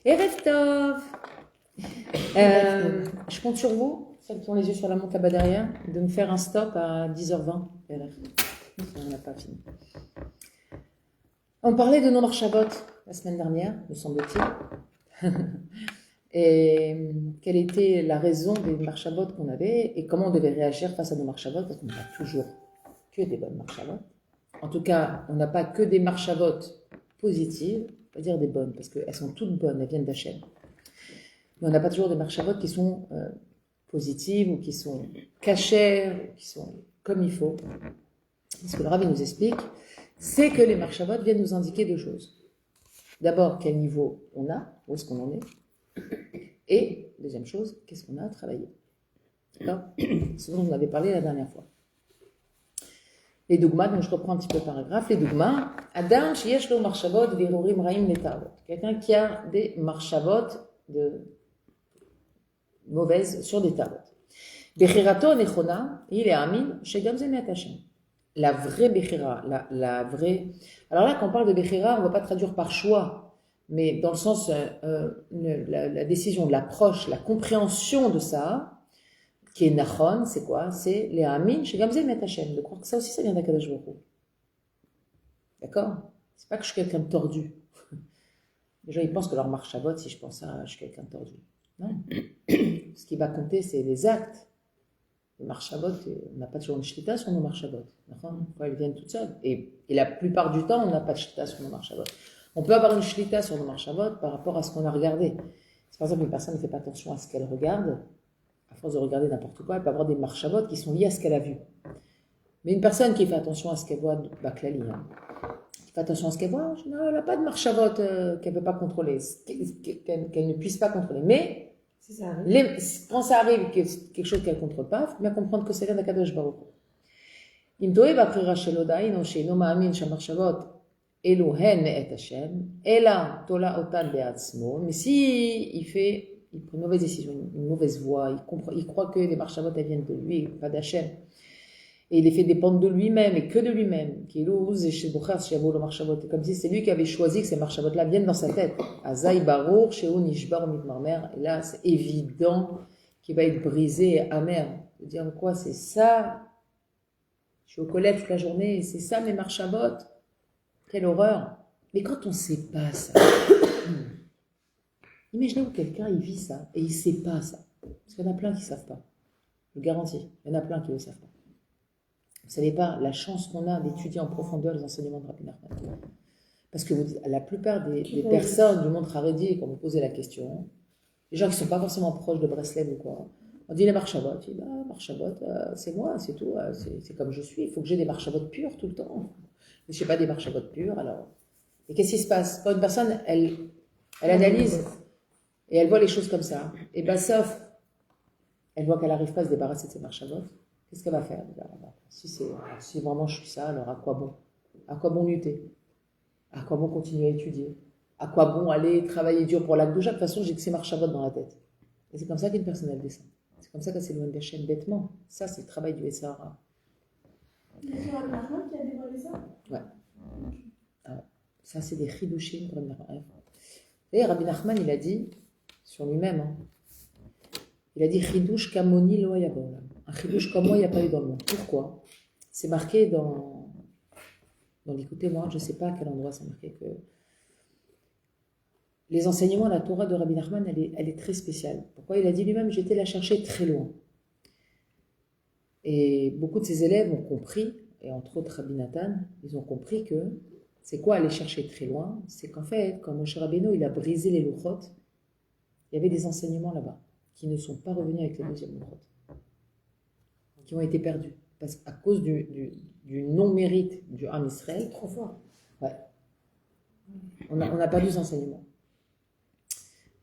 Erev Tov. Je compte sur vous, celles qui ont les yeux sur la montre là-bas derrière, de me faire un stop à 10h20. On n'a pas fini. On parlait de nos Marchavot la semaine dernière, me semble-t-il. Et quelle était la raison des Marchavot qu'on avait et comment on devait réagir face à nos Marchavot, parce qu'on n'a pas toujours que des bonnes Marchavot. En tout cas, on n'a pas que des Marchavot positives, on va dire des bonnes, parce qu'elles sont toutes bonnes, elles viennent d'Hachem. Mais on n'a pas toujours des Marchavot qui sont positives ou qui sont cachères, qui sont comme il faut. Et ce que le Rav nous explique, c'est que les Marchavot viennent nous indiquer deux choses. D'abord, quel niveau on a, où est-ce qu'on en est. Et, deuxième chose, qu'est-ce qu'on a à travailler. D'accord ? Ce dont on avait parlé la dernière fois. Les dogmas, donc je reprends un petit peu le paragraphe. Les dogmas, Adam, sheyesh lo marchavot, virurim raim letarot. Quelqu'un qui a des marchavot de mauvaises sur des tarot. Bechirato nechona, il est amin, shegam zemet Hashem. La vraie bechira, la vraie. Alors là, quand on parle de bechira, on ne va pas traduire par choix. Mais dans le sens, la décision de l'approche, la compréhension de ça, qui est nachon, c'est quoi ? C'est les amin, chez Gamze Met Hashem, de croire que ça aussi, ça vient d'Akadosh Baruch Hu. D'accord ? C'est pas que je suis quelqu'un de tordu. Les gens, ils pensent que leur marchavot, si je pense ça, je suis quelqu'un de tordu. Non. Ce qui va compter, c'est les actes. Les marchavot, on n'a pas toujours une shlita sur nos marchavot. D'accord ? Elles viennent toutes seules. Et la plupart du temps, on n'a pas de shlita sur nos marchavot. On peut avoir une shlita sur nos marchavot par rapport à ce qu'on a regardé. Si par exemple une personne ne fait pas attention à ce qu'elle regarde, à force de regarder n'importe quoi, elle peut avoir des marchavot qui sont liés à ce qu'elle a vu. Mais une personne qui fait attention à ce qu'elle voit, Baklali, qui fait attention à ce qu'elle voit, non, elle n'a pas de marchavot qu'elle ne peut pas contrôler, qu'elle ne puisse pas contrôler. Mais quand ça arrive, quelque chose qu'elle ne contrôle pas, il faut bien comprendre que c'est vient d'Akadosh Baruch Hu. Im toev aprira shelo daino sheino ma'amin shamarchavot Elohen et Hashem, Ela tola otan be'atzmo. Mais si il prend une mauvaise décision, une mauvaise voie, il croit que les marchavot elles viennent de lui, pas d'Hachem, et il les fait dépendre de lui-même et que de lui-même. Comme si c'est lui qui avait choisi que ces marchavot-là viennent dans sa tête. Azaï barour, sheu nishbar mitmarmer. Et là, c'est évident qu'il va être brisé et amer. De dire quoi, c'est ça. Je suis au collège toute la journée, c'est ça mes marchavot. Quelle horreur. Mais quand on ne sait pas ça, imaginez que quelqu'un il vit ça et il ne sait pas ça. Parce qu'il y en a plein qui ne savent pas. Je vous garantis, il y en a plein qui ne le savent pas. Vous ne savez pas la chance qu'on a d'étudier en profondeur les enseignements de Rabbi Nachman. Parce que la plupart des personnes du monde Haredi, quand vous posez la question, les gens qui ne sont pas forcément proches de Breslev ou quoi, on dit les marchavot. Il dit, marchavot, c'est moi, c'est tout, c'est comme je suis. Il faut que j'ai des marchavot purs tout le temps. Je ne sais pas des marchavot purs, alors. Et qu'est-ce qui se passe ? Quand une personne, elle analyse et elle voit les choses comme ça, et bien sauf, elle voit qu'elle n'arrive pas à se débarrasser de ses marchavot, qu'est-ce qu'elle va faire ? Si vraiment je suis ça, alors à quoi bon ? À quoi bon lutter ? À quoi bon continuer à étudier ? À quoi bon aller travailler dur pour l'Akdoucha ? De toute façon, j'ai que ces marchavot dans la tête. Et c'est comme ça qu'une personne, elle descend. C'est comme ça qu'elle s'éloigne d'Hachem bêtement. Ça, c'est le travail du Sahara. C'est Rabbi Nachman qui a dévoilé ça ? Ouais. Alors, ça, c'est des chidushim pour Rabbi Nachman. Et Rabbi Nachman, il a dit, sur lui-même, il a dit chidush kamoni lo haya ba'olam. Un chidush comme moi, il n'y a pas eu dans le monde. Pourquoi ? C'est marqué dans l'écoutez-moi, je ne sais pas à quel endroit c'est marqué que les enseignements de la Torah de Rabbi Nachman, elle est très spéciale. Pourquoi ? Il a dit lui-même, j'étais la chercher très loin. Et beaucoup de ses élèves ont compris, et entre autres Rabbi Nathan, ils ont compris que c'est quoi aller chercher très loin ? C'est qu'en fait, quand Moshe Rabbeinu il a brisé les louchot, il y avait des enseignements là-bas qui ne sont pas revenus avec les deuxièmes louchot, qui ont été perdus à cause du non-mérite du Ham Israël. C'est trop fort. Ouais. On a perdu ces enseignements.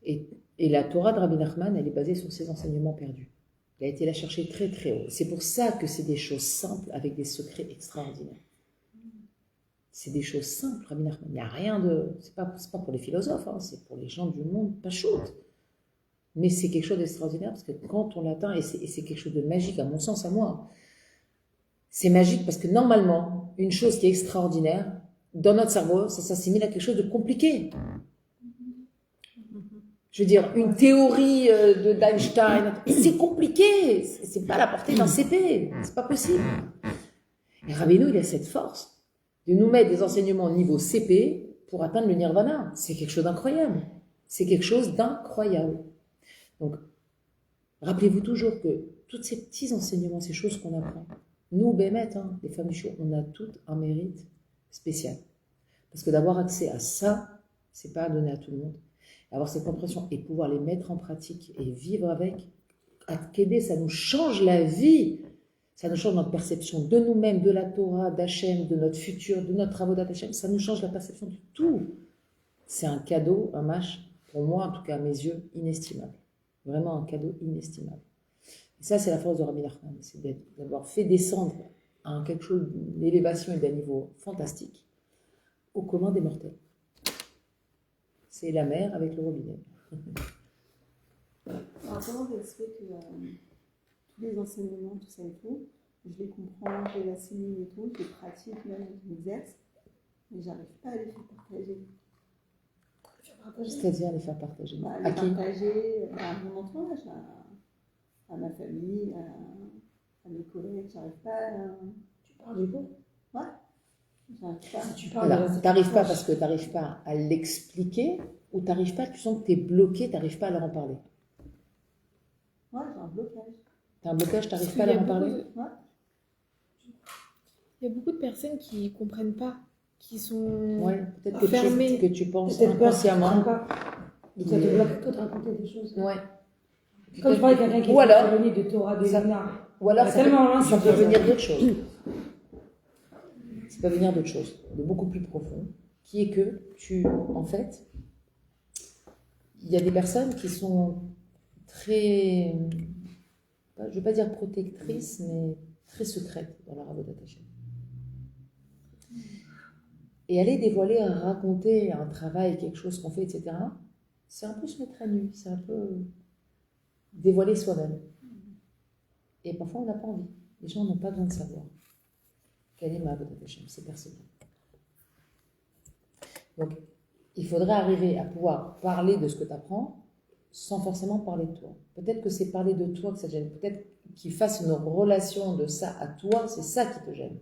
Et la Torah de Rabbi Nachman, elle est basée sur ces enseignements perdus. Il a été la chercher très très haut. C'est pour ça que c'est des choses simples avec des secrets extraordinaires. C'est des choses simples, Rabbi Nachman. Il n'y a rien de... C'est pas pour les philosophes, c'est pour les gens du monde, pas chaud. Mais c'est quelque chose d'extraordinaire parce que quand on l'atteint, et c'est quelque chose de magique à mon sens, à moi, c'est magique parce que normalement, une chose qui est extraordinaire, dans notre cerveau, ça s'assimile à quelque chose de compliqué. Je veux dire, une théorie d'Einstein, c'est compliqué. C'est pas à la portée d'un CP. C'est pas possible. Et Rabbeinu, il a cette force de nous mettre des enseignements au niveau CP pour atteindre le nirvana. C'est quelque chose d'incroyable. C'est quelque chose d'incroyable. Donc, rappelez-vous toujours que tous ces petits enseignements, ces choses qu'on apprend, nous, Bémet, les femmes du show, on a tout un mérite spécial. Parce que d'avoir accès à ça, c'est pas à donner à tout le monde. Avoir cette compréhension et pouvoir les mettre en pratique et vivre avec, à Kédé, ça nous change la vie. Ça nous change notre perception de nous-mêmes, de la Torah, d'Hachem, de notre futur, de notre travaux d'Hachem. Ça nous change la perception de tout. C'est un cadeau, un mâche, pour moi, en tout cas à mes yeux, inestimable. Vraiment un cadeau inestimable. Et ça, c'est la force de Rabbi Nachman, c'est d'avoir fait descendre à quelque chose d'élévation et d'un niveau fantastique au commun des mortels. C'est la mer avec le robinet. Alors, comment ça se fait que tous les enseignements, tout ça et tout, je les comprends, je les assimile et tout, je les pratique même, je les exerce, mais j'arrive pas à les faire partager. C'est-à-dire les faire partager. Les partager à mon entourage, à ma famille, à mes collègues, j'arrive pas à... Tu parles du coup? Ouais. Tu n'arrives pas parce que tu n'arrives pas à l'expliquer ou tu n'arrives pas, tu sens que tu es bloqué, tu n'arrives pas à leur en parler. Ouais, j'ai un blocage. Tu as un blocage, tu n'arrives pas à leur en parler. Ouais. Il y a beaucoup de personnes qui ne comprennent pas, qui sont peut-être fermées. que tu penses peut-être inconsciemment. pas. Ça te bloque toi de raconter des choses. Ouais. Quand je parle de quelqu'un qui Ou alors, est éloigné de Torah, des Luna. Ou alors, ça peut ça venir d'autre chose. Ça peut venir d'autre chose, de beaucoup plus profond, qui est que en fait, il y a des personnes qui sont très, je ne veux pas dire protectrices, mais très secrètes dans leur avodat Hashem. Et aller dévoiler, raconter un travail, quelque chose qu'on fait, etc., c'est un peu se mettre à nu, c'est un peu dévoiler soi-même. Et parfois, on n'a pas envie. Les gens n'ont pas besoin de savoir quelle est ma avodat Hashem, c'est personnel. Donc, il faudrait arriver à pouvoir parler de ce que tu apprends sans forcément parler de toi. Peut-être que c'est parler de toi que ça te gêne. Peut-être qu'il fasse une relation de ça à toi, c'est ça qui te gêne.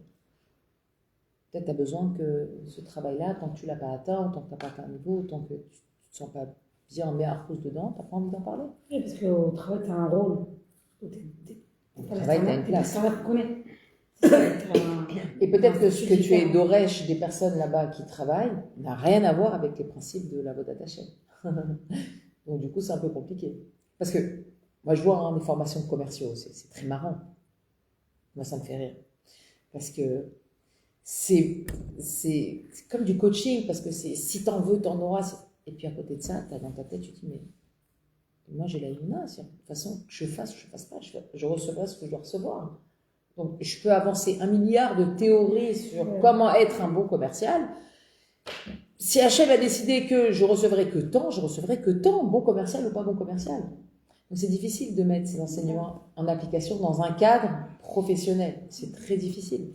Peut-être tu as besoin que ce travail-là, tant que tu ne l'as pas atteint, tant que tu n'as pas atteint un niveau, tant que tu ne te sens pas bien, mais à cause dedans, tu n'as pas envie d'en parler. Oui, parce qu'au travail, tu as un rôle. Au travail, tu as une place. Ça va te connaître. Et peut-être que ce que tu es d'Oresh des personnes là-bas qui travaillent n'a rien à voir avec les principes de l'avodat Hashem. Donc du coup, c'est un peu compliqué. Parce que moi, je vois des formations de commerciaux, c'est très marrant. Moi, ça me fait rire. Parce que c'est comme du coaching, parce que si t'en veux, t'en auras. Et puis à côté de ça, t'as dans ta tête, tu te dis, mais moi, j'ai la Yuna. De toute façon, que je fasse pas, je recevrai ce que je dois recevoir. Donc, je peux avancer 1 milliard de théories sur comment être un bon commercial. Si Hachem a décidé que je recevrai que tant, bon commercial ou pas bon commercial. Donc, c'est difficile de mettre ces enseignements en application dans un cadre professionnel. C'est très difficile.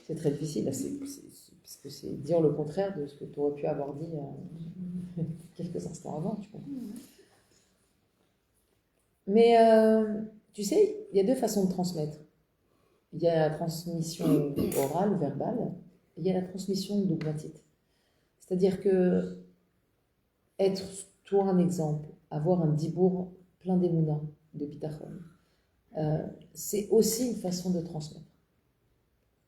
C'est très difficile. Là, parce que c'est dire le contraire de ce que tu aurais pu avoir dit quelques instants avant, tu comprends. Mais, tu sais, il y a 2 façons de transmettre. Il y a la transmission orale, verbale, et il y a la transmission dogmatique. C'est-à-dire que être, toi, un exemple, avoir un dibour plein d'émouna, de bitachon, c'est aussi une façon de transmettre.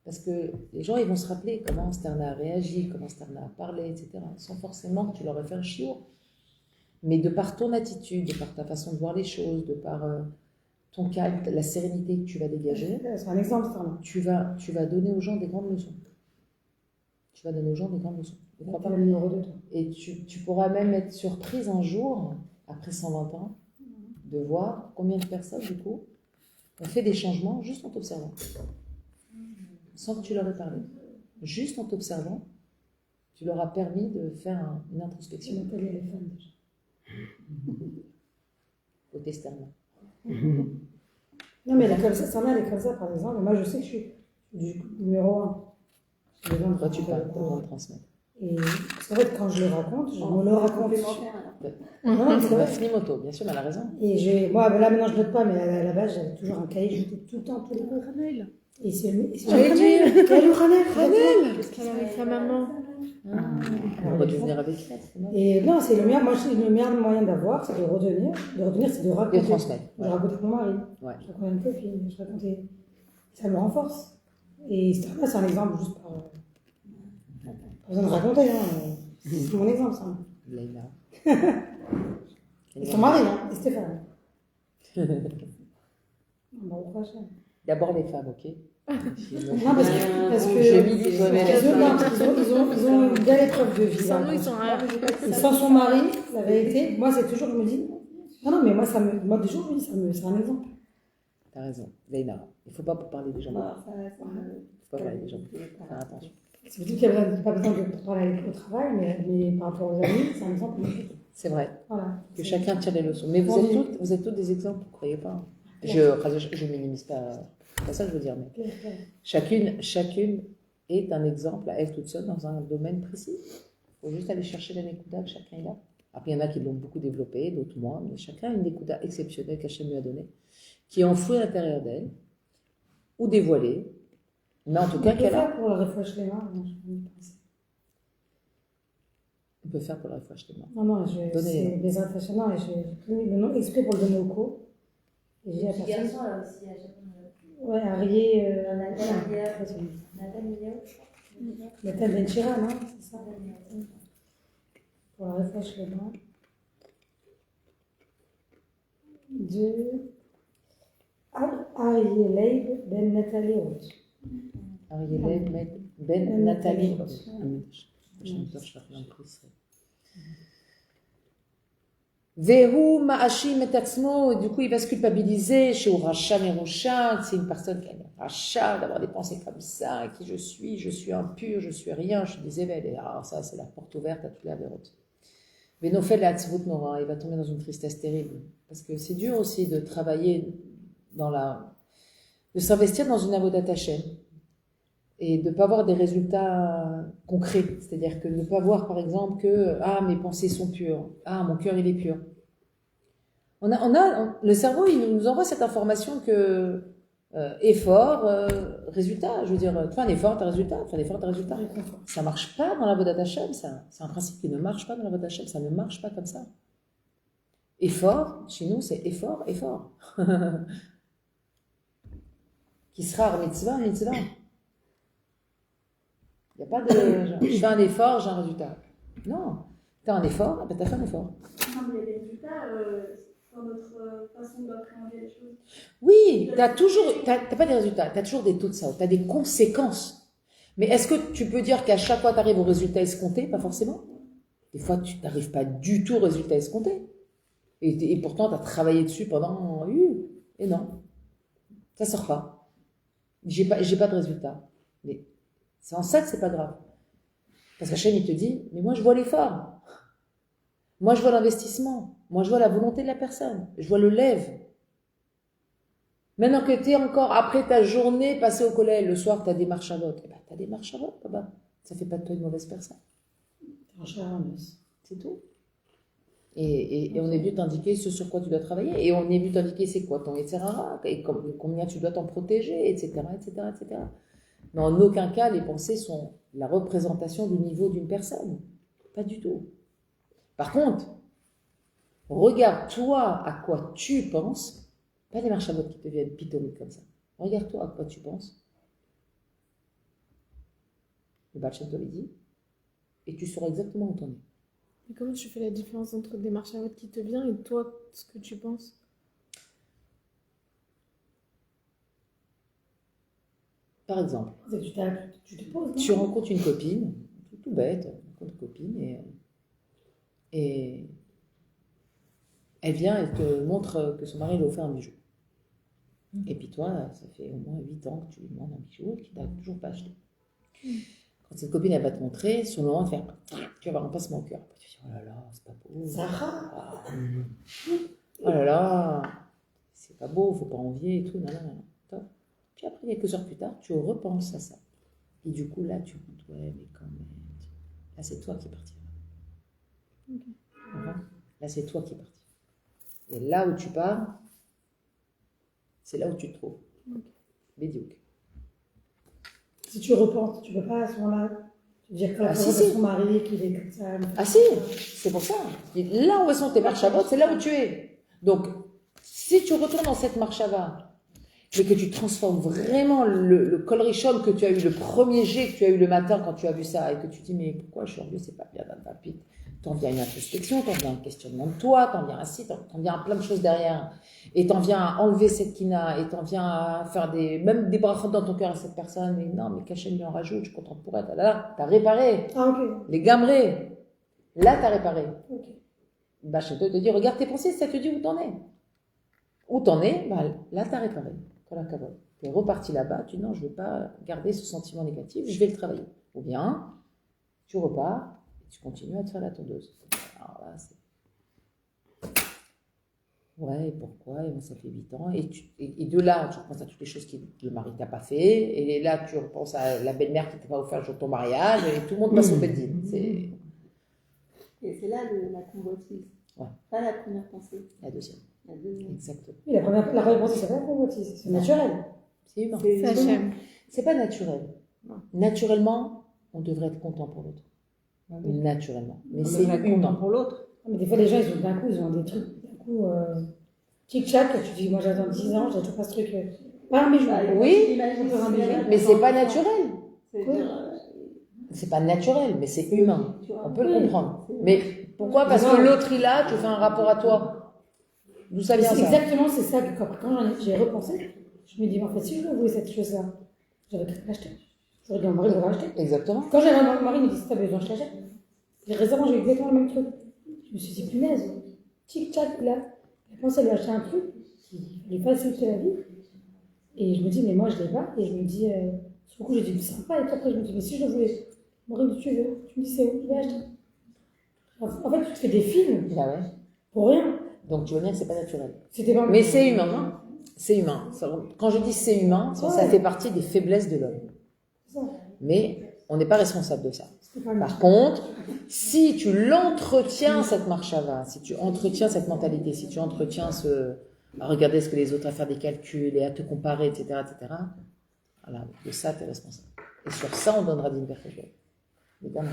Parce que les gens, ils vont se rappeler comment Sterna a réagi, comment Sterna a parlé, etc., sans forcément que tu leur aies fait un chiour. Mais de par ton attitude, de par ta façon de voir les choses, de par ton calme, la sérénité que tu vas dégager, c'est un exemple, Sterna. tu vas donner aux gens des grandes leçons. Tu vas donner aux gens des grandes leçons. Ne crois pas. Le numéro 2, toi. Et tu pourras même être surprise un jour, après 120 ans, de voir combien de personnes, du coup, ont fait des changements juste en t'observant. Sans que tu leur aies parlé. Juste en t'observant, tu leur as permis de faire une introspection. Nathalie, elle est fan déjà. Côté Sterna. Non, mais elle est comme ça, Sterna, elle est comme ça, par exemple. Moi, je sais que je suis du numéro 1. Toi, tu parles pour transmettre. Et parce qu'en fait, quand je le raconte, je me le raconte. Complémentaire, alors. Non, c'est vrai. Finimoto, bien sûr, mais elle a raison. Et moi, là maintenant je note pas, mais à la base, j'avais toujours un cahier, je notais tout le temps, tous les cours. Ranel. Et c'est le J'allais dire. Quel est Ranel Qu'est-ce qu'elle a avec sa maman? On va devenir avec elle, c'est bon. Et non, c'est le meilleur, moi, le meilleur moyen d'avoir, c'est de retenir. De retenir, c'est de raconter. De transmettre. Je racontais pour mon mari. Ouais. Je racontais à une copine. Je racontais. Ça me renforce. Et là, c'est un exemple juste par. Pas besoin de raconter, hein. C'est mon exemple, ça. Leïla. Et son mari, hein. Et Stéphane. Bah, au prochain. D'abord les femmes, ok? Non, parce que Je milite, je vais ils ont une belle épreuve de vie. Sans là. nous, ils sont Et sans son mari, la vérité, moi, c'est toujours, je me dis, non, mais moi, moi, des jours, je me dis, c'est un exemple. T'as raison, Leïla. Il ne faut pas parler des gens. Il ne Bon, ça, faut pas parler des gens. Faire attention. C'est plutôt qu'il n'y a pas besoin de parler au travail, mais par rapport aux amis, c'est un exemple. C'est vrai. Voilà. Que chacun tire les leçons. Mais vous êtes toutes des exemples, vous ne croyez pas? Je minimise pas, c'est pas ça que je veux dire, mais chacune est un exemple à elle toute seule dans un domaine précis. Il faut juste aller chercher la Nekuda que chacun est là. Après, il y en a qui l'ont beaucoup développé, d'autres moins, mais chacun a une Nekuda exceptionnelle qu'Hachem lui a donnée, qui est enfouie à l'intérieur d'elle, ou dévoilée, mais en tout cas qu'elle a. Pour le refresh les mains, On peut faire pour la refresh les mains. non, Donnez. c'est des impressionnants et j'ai mis le nom exprès pour le donner au co. Et j'ai dit à Petit personne. garçon, là aussi, à chaque fois. Ouais, Arié. Nathan Benchira, non? C'est ça? Pour la refresh les mains. De Arié Leib Ben Nathalie Roth. Ariel Ben Nathalie. Vehu ma'ashim et atzmo, et du coup il va se culpabiliser chez Racha Merusha, que c'est une personne qui a un rachat, d'avoir des pensées comme ça, qui je suis impur, je suis rien, je suis des éveils. Et alors ça, c'est la porte ouverte à toutes les avérotes. Venofel et atzvut nora, il va tomber dans une tristesse terrible. Parce que c'est dur aussi de travailler de s'investir dans une avodat Hashem et de ne pas avoir des résultats concrets. C'est-à-dire que de ne pas voir, par exemple, que « mes pensées sont pures. Mon cœur, il est pur. » Le cerveau, il nous envoie cette information que effort, résultat. Je veux dire, tu fais un effort, t'as résultat. Tu fais un effort, t'as résultat. Ça ne marche pas dans la Avodat Hashem, ça. C'est un principe qui ne marche pas dans la Avodat Hashem. Ça ne marche pas comme ça. Effort, chez nous, c'est effort. Qui sera mitzvah. Il n'y a pas de je fais un effort, j'ai un résultat. Non. Tu as un effort, tu as fait un effort. Non, mais il y a des résultats dans notre façon d'appréhender les choses. Oui, t'as pas des résultats, tu as toujours des taux de ça, tu as des conséquences. Mais est-ce que tu peux dire qu'à chaque fois tu arrives au résultat escompté? Pas forcément. Des fois, tu n'arrives pas du tout au résultat escompté. Et pourtant, tu as travaillé dessus pendant... Et non, ça sort pas. J'ai pas de résultat. Mais c'est en ça que c'est pas grave. Parce qu'Hachem, il te dit, mais moi je vois l'effort. Moi je vois l'investissement. Moi je vois la volonté de la personne. Je vois le lève. Maintenant que tu es encore, après ta journée passée au collège, le soir, tu as des marches à vote. Tu as des marches à vote, papa. Ça fait pas de toi une mauvaise personne. C'est tout. Et on est venu t'indiquer ce sur quoi tu dois travailler. Et on est venu t'indiquer c'est quoi ton Yetzirah, et combien tu dois t'en protéger, etc. Mais en aucun cas, les pensées sont la représentation du niveau d'une personne. Pas du tout. Par contre, regarde toi à quoi tu penses, pas les marches à vote qui te viennent pitoniques comme ça. Regarde toi à quoi tu penses. Le Baal Shem Tov dit, et tu sauras exactement où t'en es. Mais comment tu fais la différence entre des marches à vote qui te viennent et toi, ce que tu penses? Par exemple, Tu te poses. tu rencontres une copine, tout bête, tu rencontres une copine et elle vient, elle te montre que son mari lui a offert un bijou. Et puis toi, ça fait au moins 8 ans que tu lui demandes un bijou et qu'il t'a toujours pas acheté. Quand cette copine, elle va te montrer, sur le moment, elle fait, tu vas avoir un passement au cœur. Tu dis, oh là là, c'est pas beau. Sarah. Oh là là, c'est pas beau, faut pas envier et tout. Non. Puis après, quelques heures plus tard, tu repenses à ça. Et du coup, là, tu te dis, ouais, mais quand même. Là, c'est toi qui es parti. Là, c'est toi qui es parti. Et là où tu pars, c'est là où tu te trouves. Médiocre. Si tu repenses, tu peux pas à ce moment-là te dire que la si, de si. son mari, qu'il est comme ça. Ah si, c'est pour ça. Là où sont tes marchavot, c'est là où tu es. Donc, si tu retournes dans cette marchava, mais que tu transformes vraiment le kol rishon que tu as eu, le premier jet que tu as eu le matin quand tu as vu ça, et que tu dis, mais pourquoi je suis orgueilleuse, c'est pas bien dans ta pite. T'en viens à une introspection, t'en viens à un questionnement de toi, t'en viens à ci, t'en viens à plein de choses derrière. Et t'en viens à enlever cette kina, et t'en viens à faire même des brachot dans ton cœur à cette personne. Mais non, mais Kachem lui en rajoute, je suis contente pour elle. Là, t'as réparé. Ah, ok. Les gamrés. Là, t'as réparé. Ok. Bah, je te dis, regarde tes pensées, ça te dit où t'en es. Où t'en es, bah, là, t'as réparé. Tu es reparti là-bas, tu dis non, je ne veux pas garder ce sentiment négatif, je vais le travailler. Ou bien, tu repars, et tu continues à te faire la tondeuse. Alors là, c'est... Ouais, et pourquoi? Et moi, ça fait 8 ans. Et de là, tu repenses à toutes les choses que le mari t'a pas fait. Et là, tu repenses à la belle-mère qui t'a pas offert le jour de ton mariage. Et tout le monde passe au bedding. Et c'est là la convoitise. Ouais. Pas la première pensée. La deuxième. La deuxième. Exactement. Oui, la première pensée, c'est pas la convoitise, c'est naturel. C'est humain. C'est Hachem. C'est pas naturel. Non. Naturellement, on devrait être content pour l'autre. Naturellement. Mais On c'est devrait être content humain. pour l'autre. Mais des fois, les gens, ils ont des trucs, d'un coup, tic-tac, tu dis, moi j'attends 10 ans, j'ai toujours pas ce truc. Ah, mais je Oui, mais c'est pas naturel. C'est-à-dire, C'est pas naturel, mais c'est humain. tu vois. On peut le comprendre. Mais pourquoi? Parce que l'autre il a, tu fais un rapport à toi. D'où ça vient C'est ça? exactement, c'est ça que quand j'ai repensé, je me dis, en fait, si je voulais cette chose-là, j'aurais pu l'acheter. J'aurais dit à mon mari de l'acheter. Exactement. Quand j'avais mon mari, il me dit, si t'as besoin, je l'achète. Et récemment, j'ai eu exactement le même truc. Je me suis dit, punaise, tic-tac, là, j'ai pensé à lui acheter un truc qui lui facilite la vie. Et je me dis, mais moi, je l'ai pas. Et je me dis, sur le coup, j'ai dit, c'est sympa. Et puis après, je me dis, mais si je le voulais, mon mari, tu veux, tu me dis, c'est où, je vais acheter. En fait, tu te fais des films Bah ouais. pour rien. Donc tu veux dire que c'est pas naturel. C'était pas Mais c'est humain. Hein. C'est humain. Quand je dis c'est humain, ça Ouais. fait partie des faiblesses de l'homme. C'est ça. Mais on n'est pas responsable de ça. C'était pas Par contre, si tu l'entretiens, cette marchava, si tu entretiens cette mentalité, si tu entretiens à regarder ce que les autres, à faire des calculs et à te comparer, etc., voilà, de ça, tu es responsable. Et sur ça, on donnera d'une perfection. Évidemment.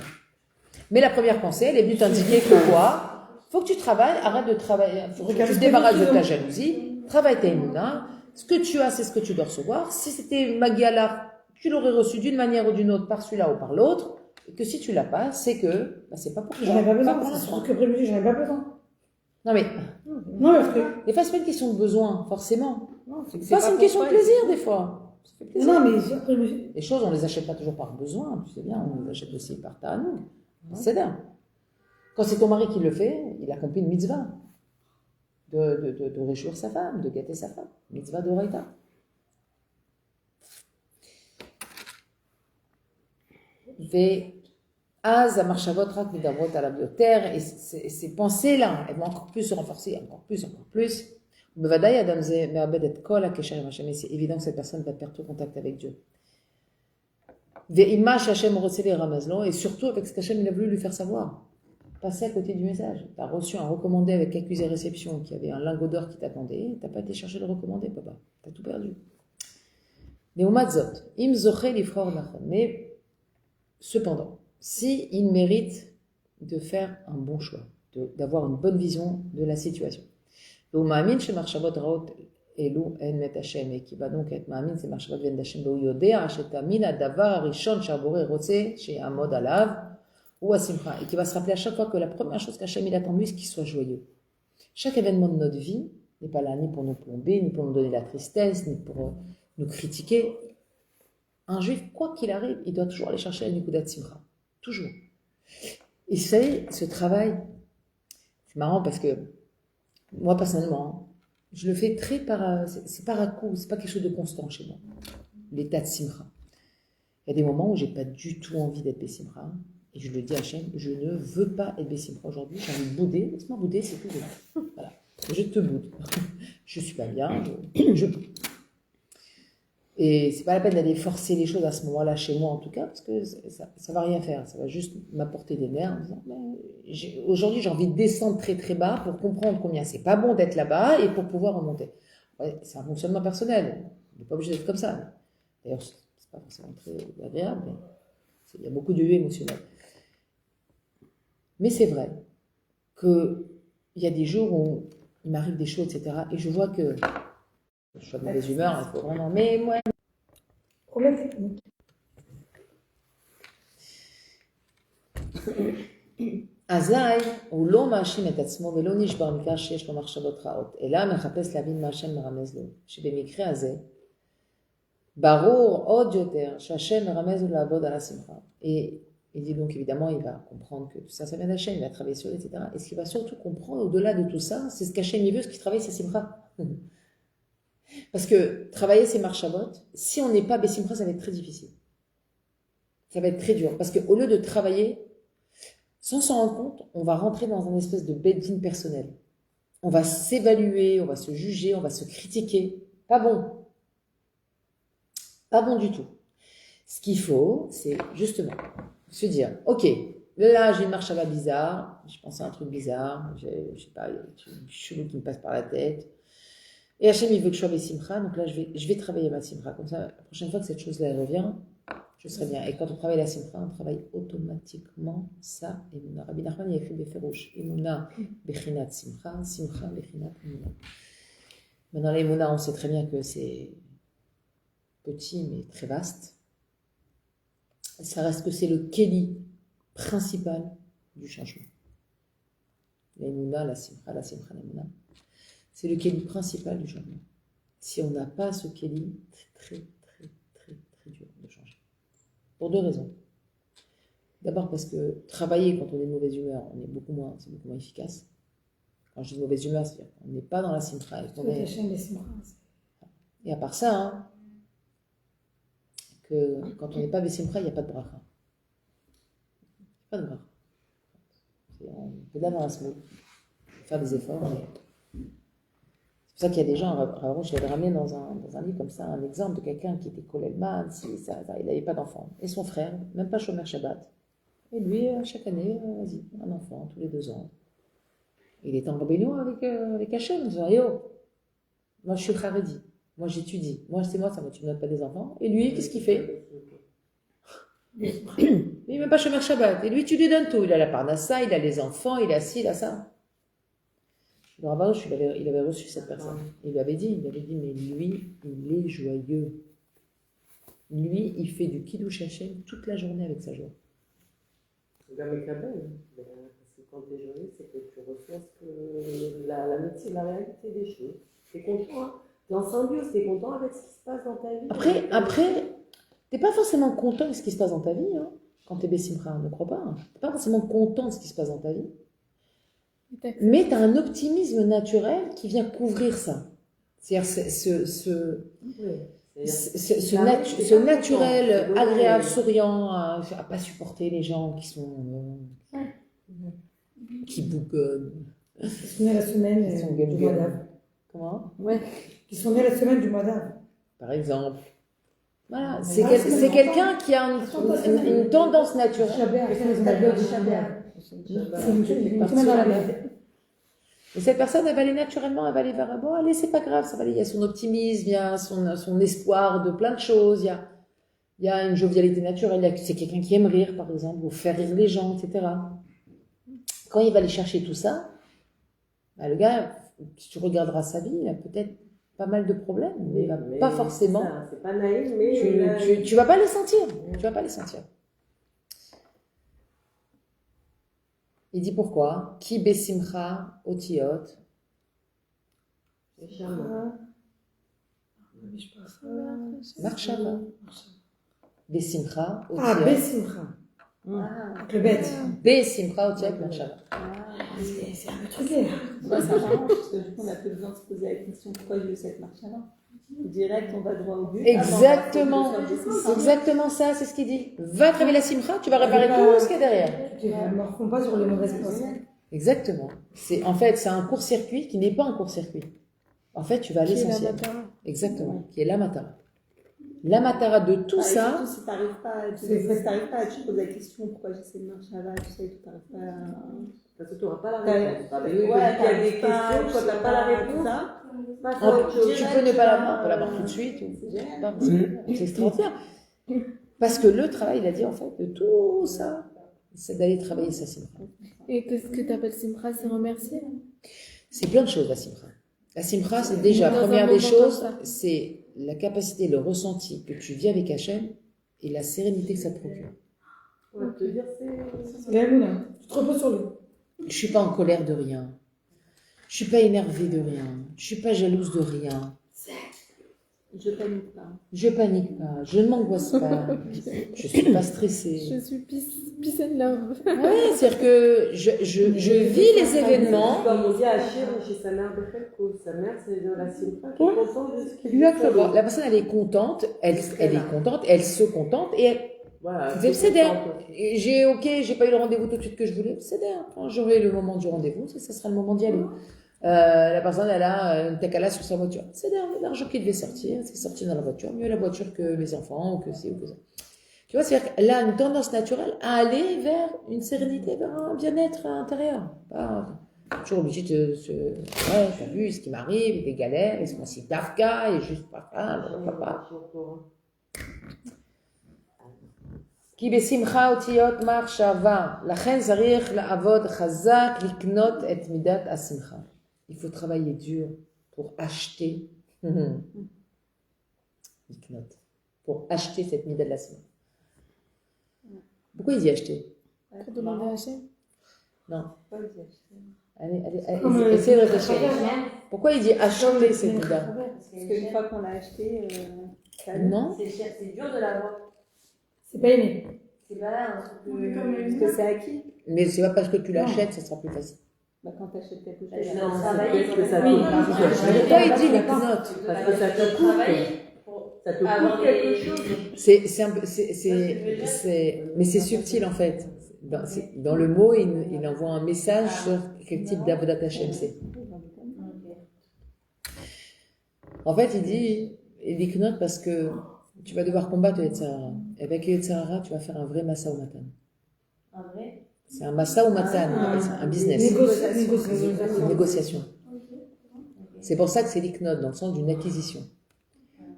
Mais la première pensée, elle est venue t'indiquer que quoi? Faut que tu travailles, arrête de travailler, faut que tu te débarrasses de ta jalousie, travaille ta émouna. Ce que tu as, c'est ce que tu dois recevoir. Si c'était Magiala, tu l'aurais reçu d'une manière ou d'une autre, par celui-là ou par l'autre. Et que si tu l'as pas, c'est que c'est pas pour toi. J'en ai pas besoin, pour c'est l'instant. sûr que prévu, j'en ai pas besoin. Non mais, Non, parce que. des fois, c'est pas une question de besoin, forcément. Non, c'est que Des fois, c'est une question de plaisir, des fois. Ça fait plaisir. Non, mais après, je me suis. Les choses, on les achète pas toujours par besoin, tu sais bien, on les achète aussi par ta'anoug. C'est bien. Quand c'est ton mari qui le fait, il accomplit une mitzvah. De réjouir sa femme, de gâter sa femme. Mitzvah de Horaïta. Az Amarchavot Rak Midavot à la bioterre, et ces pensées-là, elles vont encore plus se renforcer, encore plus. Bevadaï Adam Ze Me'abed et Kol HaKesher Im Hashem, et c'est évident que cette personne va perdre tout contact avec Dieu. Ve'ima Hashem Rotzele Ramazlo, et surtout avec ce qu'Hachem il a voulu lui faire savoir. Passer à côté du message. Tu as reçu un recommandé avec accusé réception qui avait un lingot d'or qui t'attendait, tu n'as pas été chercher le recommandé, papa. Tu as tout perdu. Mais au matzot, im zoché l'ifror nachon. Mais cependant, si il mérite de faire un bon choix, d'avoir une bonne vision de la situation. Au ma'amin chez marchavot raot elu en met Hashem, et qui va donc être ma'amin c'est marchavot ven d'Hashem lo yodea shetamin adavar arishon shabore rotze she'amod alav ou à Simcha, et qui va se rappeler à chaque fois que la première chose qu'Hachem il attend de lui, c'est qu'il soit joyeux. Chaque événement de notre vie n'est pas là ni pour nous plomber, ni pour nous donner la tristesse, ni pour nous critiquer. Un juif, quoi qu'il arrive, il doit toujours aller chercher la Nikudat Simcha. Toujours. Et vous savez, ce travail, c'est marrant parce que moi personnellement, je le fais c'est par à coup, c'est pas quelque chose de constant chez moi. L'état de Simcha. Il y a des moments où j'ai pas du tout envie d'être Bessimcha. Et je le dis à Hachem, je ne veux pas être Bessimcha aujourd'hui, j'ai envie de bouder, laisse-moi bouder, c'est tout. Voilà. Je te boude. Je suis pas bien, je boude. Et c'est pas la peine d'aller forcer les choses à ce moment-là, chez moi en tout cas, parce que ça va rien faire. Ça va juste m'apporter des nerfs en disant, aujourd'hui j'ai envie de descendre très très bas pour comprendre combien c'est pas bon d'être là-bas et pour pouvoir remonter. Ouais, c'est un fonctionnement personnel. On n'est pas obligé d'être comme ça. D'ailleurs, c'est pas forcément très agréable, mais il y a beaucoup de lieux émotionnels. Mais c'est vrai qu'il y a des jours où il m'arrive des choses, etc. Et je vois que je suis de mauvaise humeur, il faut vraiment. Mais moi. Problème technique. אזי הוא לא מאשים את עצמו ולא נשבר מכך שיש לו מחשבות רעות, אלא מחפש להבין מה השם מרמז לו, שבמקרה הזה ברור עוד יותר שהשם מרמז לו לעבוד על השמחה. Et il dit donc évidemment, il va comprendre que tout ça, ça vient d'Hachem, il va travailler sur, etc. Et ce qu'il va surtout comprendre au-delà de tout ça, c'est ce qu'Hachem il veut, ce qu'il travaille, c'est Simcha. Parce que travailler ses marchavot, si on n'est pas Bessimcha, ça va être très difficile. Ça va être très dur. Parce qu'au lieu de travailler, sans s'en rendre compte, on va rentrer dans un espèce de bed-in personnel. On va s'évaluer, on va se juger, on va se critiquer. Pas bon. Pas bon du tout. Ce qu'il faut, c'est justement se dire, ok, là j'ai une marchava bizarre, je pense à un truc bizarre, je sais pas, il y a un truc chelou qui me passe par la tête. Et Hachem, il veut que je sois Bessimcha, donc là je vais travailler ma Simcha. Comme ça, la prochaine fois que cette chose-là revient, je serai bien. Et quand on travaille la Simcha, on travaille automatiquement ça. Emouna. Rabbi Nachman, il a écrit Beferouche. Emouna, Bechinat Simcha, Simcha, Bechinat Emouna. Maintenant, l'Emouna, on sait très bien que c'est petit, mais très vaste. Ça reste que c'est le kéli principal du changement. L'Emouna, la Simcha, l'Emouna. C'est le kéli principal du changement. Si on n'a pas ce kéli, c'est très, très, très, très dur de changer. Pour deux raisons. D'abord parce que travailler quand on est de mauvaise humeur, c'est beaucoup moins efficace. Quand je dis de mauvaise humeur, c'est-à-dire qu'on n'est pas dans la simcha. Et à part ça, hein, que quand on n'est pas Bessimcha, il n'y a pas de bracha. Pas de bracha. On peut là dans la semaine, faire des efforts. Mais... c'est pour ça qu'il y a des gens, avant je l'avais ramené dans un livre comme ça, un exemple de quelqu'un qui était kolelman, il n'avait pas d'enfant. Et son frère, même pas Shomer Shabbat. Et lui, chaque année, vas-y, un enfant, tous les 2 ans. Il était en rébellion avec Hachem, en disant, yo, moi je suis Haredi, moi j'étudie, moi c'est moi, ça tu ne donnes pas des enfants. Et lui, qu'est-ce qu'il fait? Il n'est même pas Shomer Shabbat. Et lui, tu lui donnes tout. Il a la parnassa, il a les enfants, il a ci, il a ça. Le Ravarouche, il avait reçu cette personne. Il lui avait dit, mais lui, il est joyeux. Lui, il fait du Kiddush Hashem toute la journée avec sa joie. C'est la Mekabel. Parce que quand tu es joyeux, c'est que tu reçois la médecine, la réalité des choses. Tu es content, hein. Tu es en symbiose, tu es content avec ce qui se passe dans ta vie. Après tu n'es pas forcément content de ce qui se passe dans ta vie, hein, quand tu es Bessimcha, ne crois pas. Tu n'es pas forcément content de ce qui se passe dans ta vie. Mais tu as un optimisme naturel qui vient couvrir ça. C'est-à-dire ce naturel agréable, souriant, à ne pas supporter les gens qui sont... qui bougonnent. Qui sont nés la semaine du mois d'Av. Comment? Ouais. Qui sont nés la semaine du mois d'Av. Par exemple. Voilà, c'est quelqu'un qui a une tendance naturelle. Et cette personne, elle va aller naturellement, elle va aller vers bon, allez, c'est pas grave, ça va aller. Il y a son optimisme, il y a son espoir de plein de choses, il y a une jovialité naturelle. C'est quelqu'un qui aime rire, par exemple, ou faire rire les gens, etc. Quand il va aller chercher tout ça, bah, le gars, si tu regarderas sa vie, il a peut-être pas mal de problèmes, mais il va pas forcément. C'est pas naïf, mais tu vas pas les sentir. Tu vas pas les sentir. Il dit pourquoi? Ki besimcha otiot. Marshava. Besimcha otiot. Ah, Bessimcha. Le bête. Besimcha otiot marshava. C'est un peu truqué. Ouais, ça m'arrange, parce que du coup, on n'a plus besoin de se poser la question pourquoi il y a eu cette marche-là. Direct, on va droit au but. Exactement. C'est exactement ça, c'est ce qu'il dit. Va travailler la simcha, tu vas réparer tout ce qu'il y a derrière. Tu ne morfons pas sur les mauvaises personnes. Exactement. C'est un court-circuit qui n'est pas un court-circuit. En fait, tu vas à l'essentiel. Exactement. Qui est la matara. La matara de tout Et ça, surtout si t'arrives pas, à te poser la question pourquoi j'essaie de marcher là, tu sais, tu t'arrives pas à... Parce que tu n'auras pas la T'as- réponse. Ah, mais oui, Ouais, il y a des t'arrives pas, questions, quand tu n'as pas la réponse, ça. passe à autre chose. tu peux ne pas l'avoir, on peut l'avoir tout de suite. C'est génial. Pas, c'est extraordinaire. Parce que le travail, il a dit en fait, de tout ça, c'est d'aller travailler sa simra. Et qu'est-ce que tu appelles Simra, c'est remercier? C'est plein de choses, la simra. La simra, c'est déjà, Dans un première des moment choses, comme ça. c'est la capacité, le ressenti que tu vis avec Hachem et la sérénité que ça te procure. On va te dire, c'est... Gamouna, tu te reposes sur lui. Je suis pas en colère de rien. Je suis pas énervée de rien. Je suis pas jalouse de rien. Je panique pas. Je panique pas. Je ne m'angoisse pas. Je suis pas stressée. Je suis peace and love. Ouais, c'est-à-dire que je vis les événements. Comme on dit à Achir, chez sa mère de Felko. Sa mère, c'est de la simra qui est Ouais. contente de ce qu'il Exactement. La personne, elle est contente. Elle est contente. Elle se contente. Et elle, Voilà. c'est j'ai pas eu le rendez-vous tout de suite que je voulais. C'est quand j'aurai le moment du rendez-vous, ça sera le moment d'y aller. La personne, elle a une takala sur sa voiture. C'est l'argent qui devait sortir, c'est sorti dans la voiture. Mieux la voiture que les enfants, ou que c'est, ou que ça. Tu vois, c'est-à-dire qu'elle a une tendance naturelle à aller vers une sérénité, vers un bien-être intérieur. Pas toujours obligé de se, ouais, t'as vu ce qui m'arrive, des galères, ils sont aussi dafka, et juste papa. כי בשמחה אותיות מחשבה, לכן צריך לעבוד חזק לקנות את מידת השמחה. Il faut travailler dur pour acheter, pour acheter cette mida de la simcha. Pourquoi il dit acheter? Pour demander à Hachem. Non. Pas le dire. Allez, essayez de réfléchir. Pourquoi il dit acheter cette mida? Parce qu'une fois qu'on l'a acheté, ça Non. C'est cher, c'est dur de l'avoir. C'est pas aimé. C'est pas un truc parce que c'est acquis. Mais c'est pas parce que tu l'achètes, ça sera plus facile. Bah, quand t'achètes quelque chose, Je là, dois ça- travailler. peut-être que ça Oui. te Pourquoi il dit liknot? Parce que ça te coûte. Ça te coûte quelque chose. Mais c'est subtil en fait. Dans le mot, il envoie un message sur quel type d'avodat Hashem c'est. En fait, il dit liknot parce que tu vas devoir combattre le Yetzirah. Et avec le Yetzirah, tu vas faire un vrai massa ou matan. Un vrai. C'est un massa ou matan, un business. Une négociation. C'est pour ça que c'est liknot, dans le sens d'une acquisition.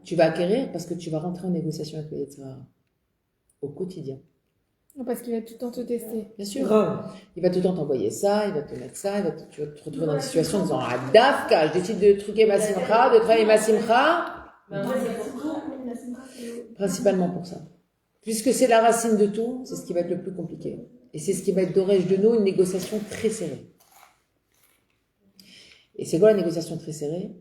Tu vas acquérir parce que tu vas rentrer en négociation avec le Yetzirah au quotidien. Parce qu'il va tout le temps te tester. Bien sûr. Grave. Il va tout le temps t'envoyer ça, il va te mettre ça, tu vas te retrouver dans une situation en disant ah dafka, je décide de truquer ma simcha, de travailler ma simcha, Mais en vrai, c'est pour tout. principalement pour ça. Puisque c'est la racine de tout, c'est ce qui va être le plus compliqué. Et c'est ce qui va être d'orège de nous, une négociation très serrée. Et c'est quoi la négociation très serrée?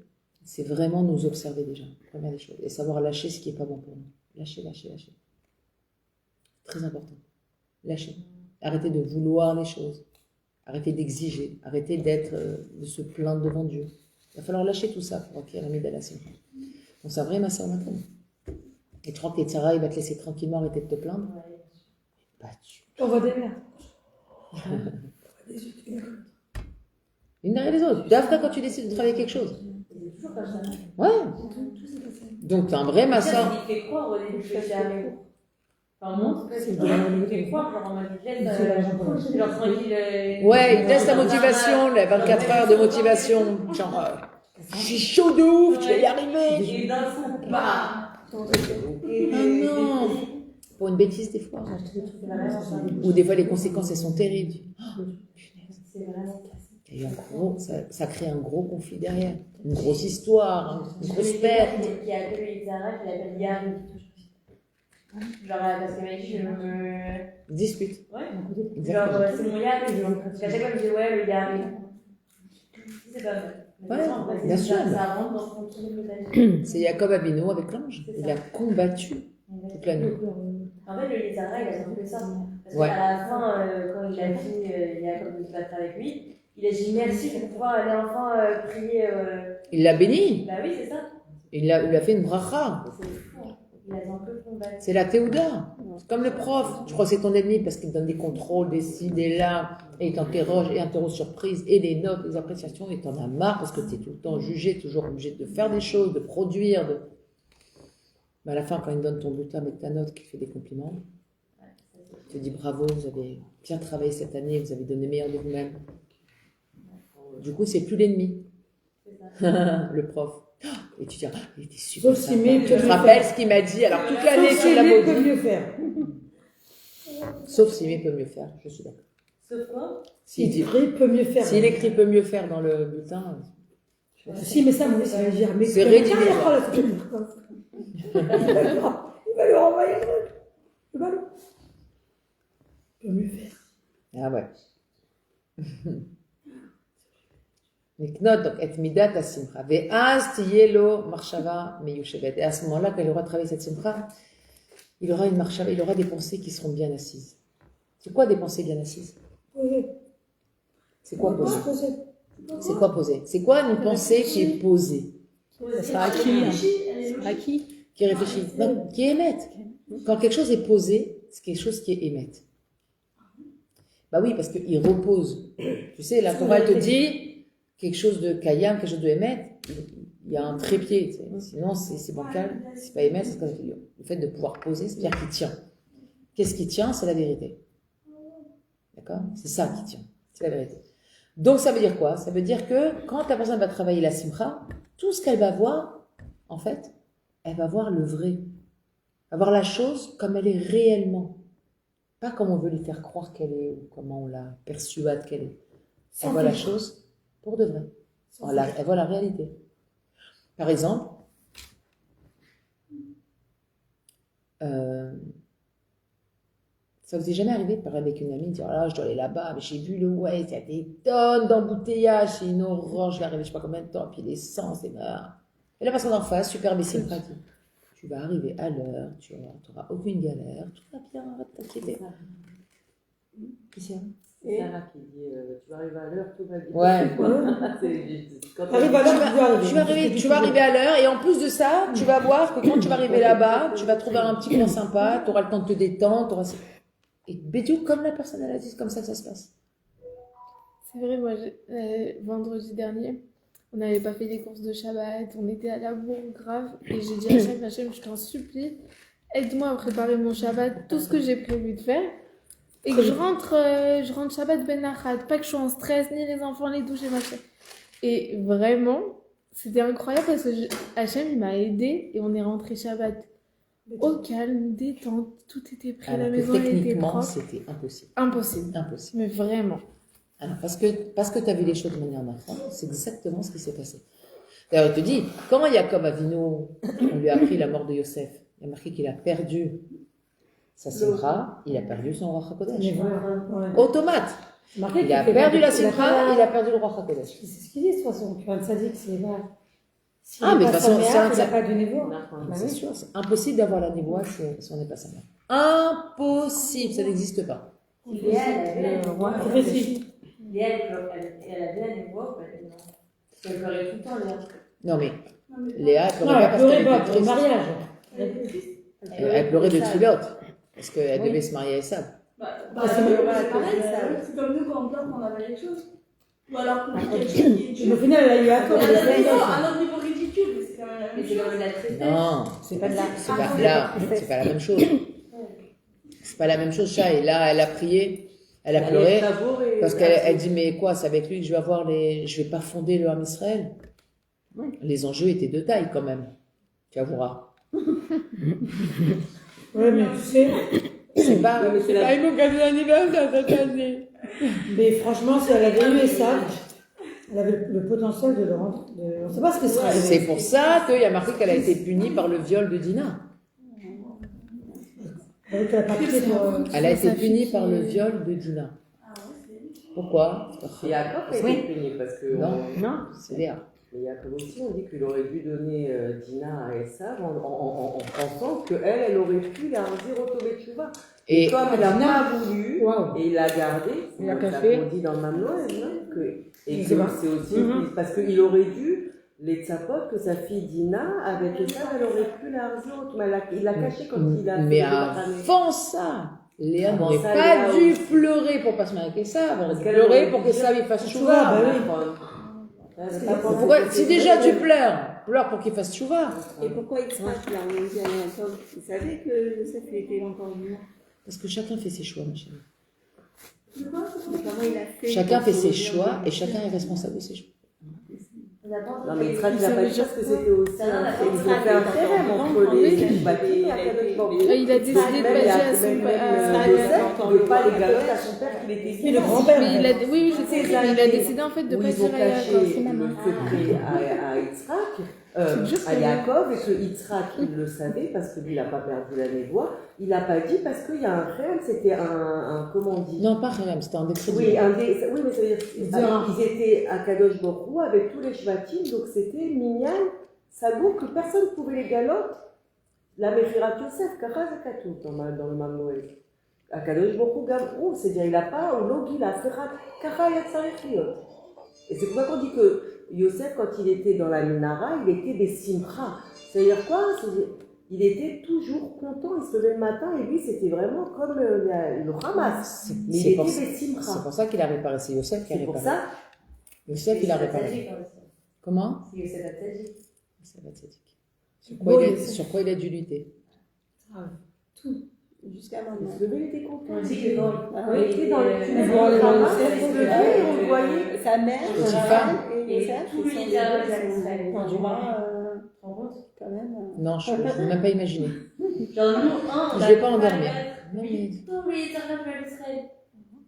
C'est vraiment nous observer déjà, première des choses, et savoir lâcher ce qui est pas bon pour nous. Lâcher. Très important. Lâcher. Arrêtez de vouloir les choses. Arrêtez d'exiger. Arrêtez de se plaindre devant Dieu. Il va falloir lâcher tout ça pour acquérir la mida de la simcha. Donc c'est un vrai massa matin. Et tu crois que Yetzirah, il va te laisser tranquillement arrêter de te plaindre? Pas du tout. On voit des merdes. Une derrière les autres. D'abord quand tu décides de travailler quelque chose. C'est toujours comme ça. Ouais. Donc t'as un vrai massa. Il fait croire au début que c'est arrivé. Enfin, moi, en tout cas, c'est vrai. Il fait croire, genre en mode, il laisse, genre tranquille. Ouais, il te laisse la motivation, les 24 heures de motivation. Genre, je suis chaud de ouf, tu vas y arriver. Et d'un coup, bah. Ah non. Pour une bêtise des fois. Ou des fois les conséquences elles sont terribles. Oh, punaise. C'est vraiment Il y a eu ça crée un gros conflit derrière. Une grosse histoire, une grosse perte. Qui a appelé les Arabes, il appelle Yari. Genre, parce que m'a dit, je me. Dispute. Ouais. Exactement. Genre, c'est mon Yari. À chaque fois, je dis, ouais, le Yari. C'est pas mal. Ouais, bien sûr. Ça rentre dans son truc. C'est Jacob Abino avec l'ange. Il a combattu toute la nuit. En fait, le Yetzirah, il a fait ça. Parce Ouais. qu'à la fin, quand il a dit, Jacob de se battre avec lui, il a dit merci pour pouvoir aller enfin prier. Il l'a béni. Bah oui, c'est ça. Il lui a fait une bracha. C'est fou. Il a un peu combattu. C'est la théouda. C'est comme le prof. Je crois que c'est ton ennemi parce qu'il te donne des contrôles, des ci, des là, et il t'interroge et interroge surprise, et des notes, des appréciations, et t'en as marre parce que tu es tout le temps jugé, toujours obligé de faire des choses, de produire. Mais à la fin, quand il donne ton bulletin avec ta note, qu'il fait des compliments, il te dit bravo, vous avez bien travaillé cette année, vous avez donné le meilleur de vous-même. Du coup, c'est plus l'ennemi, le prof. Et tu dis, ah, il était super Sauf si sympa. May Tu peut te mieux rappelles faire. ce qu'il m'a dit, alors toute l'année, Sauf tu si l'as May peut maudit. mieux faire. Sauf si May peut mieux faire, je suis d'accord. Sauf quoi? S'il dit, Écrit peut mieux faire. s'il écrit peut mieux faire dans le bulletin, Si, mais ça, moi, ça veut dire. Mais C'est que- rédhibitoire. Ah, là, c'est tout. Il va lui renvoyer le truc. Le ballon. Peut mieux faire. ah ouais. Niknot, donc, et midat asimcha. Ve'az tiyelo marshava meyushevet. Et à ce moment-là, quand il aura travaillé cette simcha, il aura une marshava, il aura des pensées qui seront bien assises. C'est quoi des pensées bien assises? Oui. C'est quoi poser? Poser. C'est quoi poser? C'est quoi une pensée qui est posée? Ça sera acquis, hein. À qui? Qui réfléchit? Non, qui est émette. Quand quelque chose est posé, c'est quelque chose qui est émette. Bah oui, parce qu'il repose. Tu sais, la Torah, elle te dit quelque chose de kayam, quelque chose de émette, il y a un trépied. Tu sais. Sinon, c'est bancal. C'est pas émette, c'est le fait de pouvoir poser, c'est-à-dire qu'il tient. Qu'est-ce qui tient? C'est la vérité. D'accord? C'est ça qui tient. C'est la vérité. Donc, ça veut dire quoi? Ça veut dire que quand la personne va travailler la simcha, tout ce qu'elle va voir, en fait, elle va voir le vrai. Elle va voir la chose comme elle est réellement. Pas comme on veut lui faire croire qu'elle est ou comment on la persuade qu'elle est. Elle voit la chose pour de vrai. Elle voit la réalité. Par exemple, ça vous est jamais arrivé de parler avec une amie, de dire, oh là, je dois aller là-bas, mais j'ai vu le Ouest, il y a des tonnes d'embouteillages, c'est une horreur, je vais arriver je sais pas combien de temps, puis l'essence, et là. Et la personne en face, super imbécile, pratique. Tu vas arriver à l'heure, tu n'auras aucune galère, tout va bien, arrête de t'inquiéter. Qui c'est? C'est Sarah qui dit tu vas arriver à l'heure, tout va bien. Ouais. Arrive à l'heure, Tu vas arriver à l'heure, et en plus de ça, tu vas voir que quand tu vas arriver là-bas, tu vas trouver un petit coin sympa, tu auras le temps de te détendre, et Bédiou, comme la personne elle a dit, c'est comme ça que ça se passe. C'est vrai, moi, vendredi dernier, on n'avait pas fait les courses de Shabbat, on était à la bourre grave, et j'ai dit à Hachem, je t'en supplie, aide-moi à préparer mon Shabbat, tout ce que j'ai prévu de faire, et que je rentre Shabbat Ben Achat, pas que je sois en stress, ni les enfants, les douches et machin. Et vraiment, c'était incroyable parce que Hachem, il m'a aidé et on est rentré Shabbat au calme, détente, tout était prêt, la Alors que maison elle était techniquement, propre. c'était impossible. Impossible. Impossible. Mais vraiment. Alors, parce que tu as vu les choses de manière d'enfant, c'est exactement ce qui s'est passé. D'ailleurs, il te dit, quand Jacob Avinu, on lui a appris la mort de Yosef, il a marqué qu'il a perdu sa simcha, il a perdu son Ruach HaKodesh. Automate. Il a perdu la simcha, il a perdu le Ruach HaKodesh. C'est ce qu'il dit, de toute façon. Qu'un tzaddik, c'est là. Ah, mais de toute façon, il n'a pas de niveau. C'est sûr, c'est impossible d'avoir la névoie si on n'est pas sa mère. Impossible, ça n'existe pas. Léa, elle avait la névoie. Réfléchis. Léa, elle avait la névoie, non. Parce qu'elle pleurait tout le temps, Léa. Non, mais Léa, elle Non, pleurait pas elle parce pleurait qu'elle pas était pour le triste. mariage. Elle pleurait de tfilote, parce qu'elle devait se marier à Esav. C'est pareil, c'est comme nous quand on pleure qu'on avait quelque chose. Ou alors qu'on dit quelque chose qui est dur. Au final, elle a eu accord. À un autre niveau ridicule, mais c'est quand même la Mais même c'est chose. comme de la tristesse. Non, C'est pas de là. c'est pas la même chose. C'est pas la même chose, ça. Et là, elle a prié, elle a pleuré, parce qu'elle dit, mais quoi, c'est avec lui que je vais avoir je vais pas fonder le Ham Israël. Les enjeux étaient de taille quand même. Tu avoueras. Ouais, mais tu sais, C'est pas une occasion d'anniversaire cette année. mais franchement, si elle avait eu ça, elle avait le potentiel de le rendre. On ne sait pas ce qui serait arrivé. C'est pour ça qu'il y a marqué qu'elle a été punie par le viol de Dina. Avec la partie pour. Elle a été punie par le viol de Dina. Pourquoi? Et Jacob a été puni parce que. Non, c'est Léa. Mais Jacob aussi, on dit qu'il aurait dû donner Dina à Esav en pensant qu'elle aurait pu la dire au Tové Tchouva. Et comme elle n'a pas voulu, et il l'a gardé, Il a on caché. dit dans le Mamloël, et C'est que vrai. c'est aussi parce qu'il aurait dû, les tzapot, que sa fille Dina, avec Esav, elle aurait pu la dire au Tové. Il l'a caché quand il a Mais fait le bataille. avant ça, Léa Avant n'aurait ça, pas Léa dû aussi. pleurer pour pas se marier avec Esav. Elle aurait dû qu'elle pleurer aurait pour dû qu'Esav il fasse Tchouva, chouva. bah oui. Pourquoi, si déjà tu pleures pleure pour qu'il fasse tchouva. Et pourquoi Yitzhak, il a rien dit à Yaakov? Il savait que Yosef, il était encore vivant. Parce que chacun fait ses choix, ma chérie. Mais comment il a fait? Chacun pour fait se ses revenir choix de- et chacun est responsable de ses choix. Non, mais Yitzhak, il n'a pas dit parce que c'était aussi ils ont fait un frère entre Oui. les bâtis et Akadosh Baruch Hu. Il a décidé de passer à son père. Yosef, il ne veut pas les galottes à son père qu'il était Et le grand-père. Mais oui, je sais, mais il a décidé en fait de où pas ils ont dire à Yaakov. caché le secret à Yitzhak, à Yaakov, et que Yitzhak, il le savait parce que lui, il n'a pas perdu la névoie. Il n'a pas dit parce qu'il y a un frère, c'était un comment on dit? Non, pas Kharam, c'était un décret. Oui, oui, mais ça veut dire ils étaient à Kadosh Baruch Hu avec tous les Shvatim, donc c'était Minyan, Sagour, que personne ne pouvait les galotes. La Mechirat Yosef, Kara Zakatou, dans le Mamnoël. À Kadosh Baruch Hu, Gamrou, c'est-à-dire il n'a pas, ou Logi, la Ferat, Kara Yatzarech Liot. Et c'est pour ça qu'on dit que Yosef, quand il était dans la Minara, il était des Simcha. C'est-à-dire quoi? Il était toujours content, il se levait le matin et lui c'était vraiment comme le Hamas. Mais il était des Simcha. C'est pour ça qu'il a réparé. C'est Yosef qui a C'est pour réparé. ça. Yosef, il a réparé. Comment? C'est Yosef Atzadik. Ça va, Tzadik. Sur quoi il a dû lutter? Jusqu'à maintenant. Il se levait, il était content. On dit que bon, Il était dans le Hamas, il se levait et on le voyait. Sa mère, Petite sa femme. femme et Yosef, tout le ils sont littéral des de la deux, Israël. ils sont Quand tu conjoints, te rends compte? quand même. Non, je ne peux même pas imaginer. Genre, nous, un, Je vais pas endormir. Non, mais- Tout le littéral de l'Israël.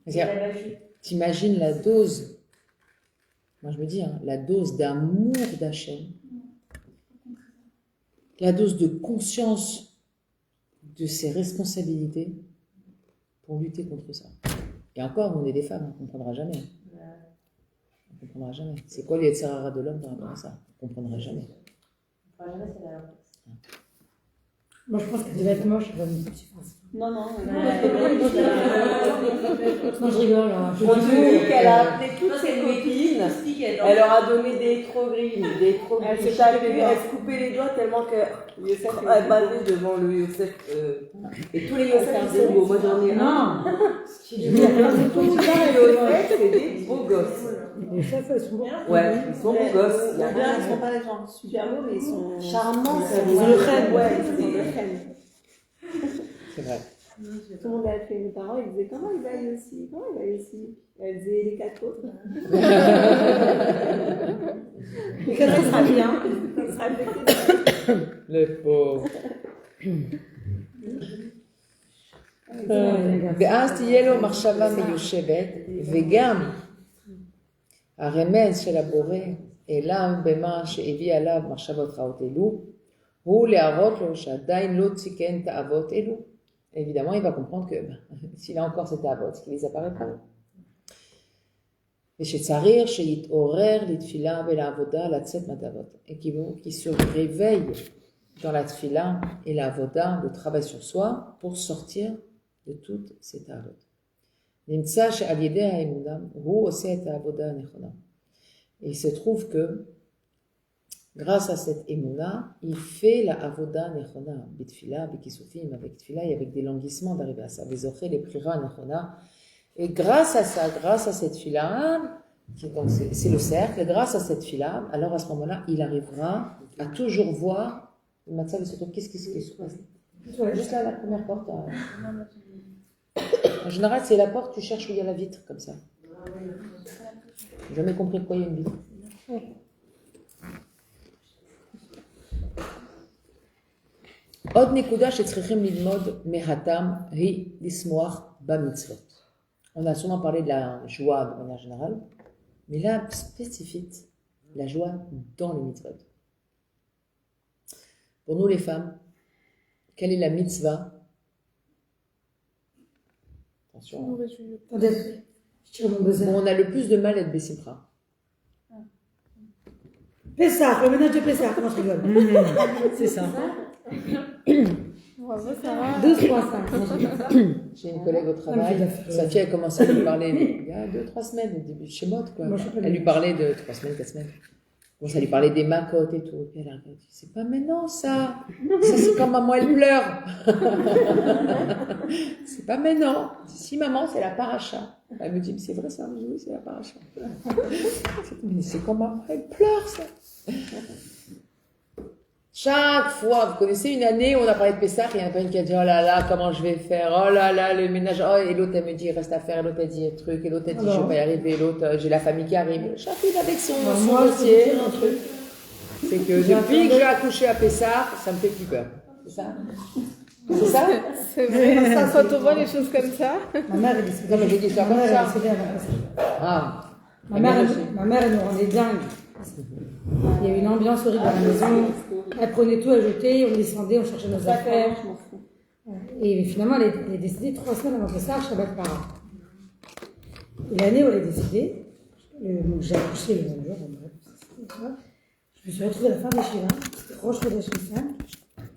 Il C'est-à-dire, a battu. t'imagines la dose, moi je me dis, la dose d'amour d'Hachem, la dose de conscience de ses responsabilités pour lutter contre ça. Et encore, on est des femmes, on ne comprendra jamais. On ne comprendra jamais. C'est quoi les Yetzirara de l'homme par rapport à ça? On ne comprendra jamais. Enfin, jamais, c'est la Moi, je pense qu'elle devait être moche, elle va me dire. Non, non. Non, je rigole. Hein. On dit qu'elle a appelé toutes ses copines, elle leur a donné des trogrines, Elle se chaque tapait les une, doigts. elle se coupait les doigts tellement que Yosef a battu devant le Yosef. Et tous les Yosef, ils sont beaux. Moi j'en ai un. Tous les Yosef, c'est des beaux gosses. Les chefs, elles sont beaux. Ouais, ils sont beaux gosses. Il y a Ils rien. sont pas genre super beaux, mais ils sont Charmants, ça Ils ont le crème, ouais, ils ont le crème. C'est vrai. Tout le monde a fait mes parents, ils disaient comment il va aussi, comment il va aussi. Elle disait les quatre autres. Les quatre, ça sera bien. Ça sera affecté. Le pauvre. ואז תהיה לו מחשבה מיושבת, וגם הרמז של הבורא אליו במה שהביא עליו מחשבות רעות אלו, הוא להראות לו שעדיין לא תיקן תאוות אלו. Évidemment, il va comprendre que s'il a encore cette tavot, c'est qu'il les a pas réparées. ושצריך שיתעורר לתפילה ולעבודה לצאת מהתאוות. Et qu'il se réveille dans la tfila et la avoda, le travail sur soi, pour sortir de toutes ces tavot. נמצא שעל ידי האמונה הוא עושה את העבודה הנכונה. Et il se trouve que grâce à cette émouna, il fait la avoda nechona, bitfila, bikisufim, avec tfila et avec des languissements d'arriver à ça. Vizoché, les prira nechona. Et grâce à ça, grâce à cette fila, donc c'est le cercle, et grâce à cette fila, alors à ce moment-là, il arrivera à toujours voir le matzah de ce truc. Qu'est-ce qui se passe? Juste là, la première porte. En général, c'est la porte, tu cherches où il y a la vitre, comme ça. J'ai jamais compris pourquoi il y a une vitre. עוד נקודה שצריכים ללמוד מהתם היא לשמוח במצוות. On a souvent parlé de la joie de manière générale, mais là, spécifique, la joie dans les mitzvot. Pour nous les femmes, quelle est la mitzvah? Attention. Attendez, je tire mon buzzer. Bon, on a le plus de mal à être Bessimcha. Pessah, le ménage de Pessah, comment je rigole. C'est ça. Bravo, Sarah. 2, 3, 5. J'ai une collègue au travail, sa fille a commencé à lui parler il y a 2-3 semaines, au début de Shemot, quoi. Moi, je sais pas Elle lui parlait de 3 semaines, 4 semaines. Elle commence à lui parler des macotes et tout. Et puis elle a regardé, c'est pas maintenant ça. Ça c'est quand maman elle pleure. C'est pas maintenant. Si maman c'est la paracha. Elle me dit, mais c'est vrai ça? Oui, c'est la paracha. Mais c'est quand maman elle pleure ça. Chaque fois, vous connaissez une année où on a parlé de Pessah, il y en a pas une qui a dit, oh là là, comment je vais faire, oh là là, le ménage, oh, et l'autre, elle me dit, il reste à faire, et l'autre, elle dit un truc, et l'autre, elle dit, je vais pas y arriver, et l'autre, j'ai la famille qui arrive. Chacune avec son Moi, je peux dossier. te dire un truc. C'est que depuis que j'ai accouché à Pessah, ça me fait plus peur. C'est ça? C'est ça? C'est vrai, quand on voit les choses comme ça. Ma mère est décédée. Non, mais j'ai dit ça Ma comme mère est ça. décédée avant Pessah. Ah. Ma mère, elle nous rendait dingue. Il y avait une ambiance horrible à la maison. Elle prenait tout à jeter, on descendait, on cherchait nos affaires. Je m'en fous. Et finalement, elle est décédée 3 semaines avant Pessah, Shabbat Para. Et l'année où elle est décédée, donc j'ai accouché le même jour, je me suis retrouvée à la fin des Shiva, c'était Rosh Chodesh Nissan,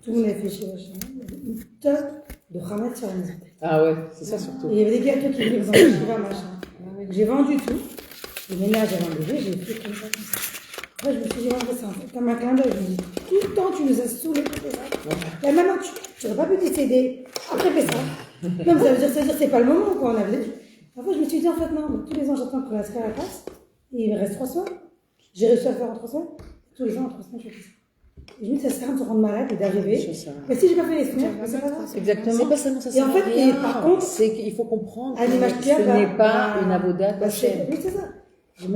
tout le monde avait fait Shiva Shiva, il y avait une tonne de Hametz sur la maison. Ah ouais, c'est ça surtout. Et il y avait des gâteaux qui venaient dans le Shiva, machin. J'ai vendu tout, le ménage avant de lever, j'ai fait comme ça. Après, je me suis dit, ouais, c'est un peu comme un clin d'œil. Je me dis, tout le temps, tu nous as saoulés pour ça. Là, maintenant, tu n'aurais pas pu décéder après Pessah. Non, mais ça veut dire, c'est pas le moment, quoi. On avait... Après, je me suis dit, en fait, non, mais tous les ans, j'attends que la sphère passe. Et il me reste 3 semaines. J'ai réussi à le faire en 3 semaines. Tous les ans, en 3 semaines, je fais ça. Et je me dis, ça sert à rien de se rendre malade et d'arriver. Mais si j'ai pas fait les semaines, c'est pas grave. Exactement. C'est pas seulement ça. Et en fait, et par contre, c'est qu'il faut comprendre à l'image que Pierre, ce n'est pas une avoda bah, d'Hachem. oui, c'est ça.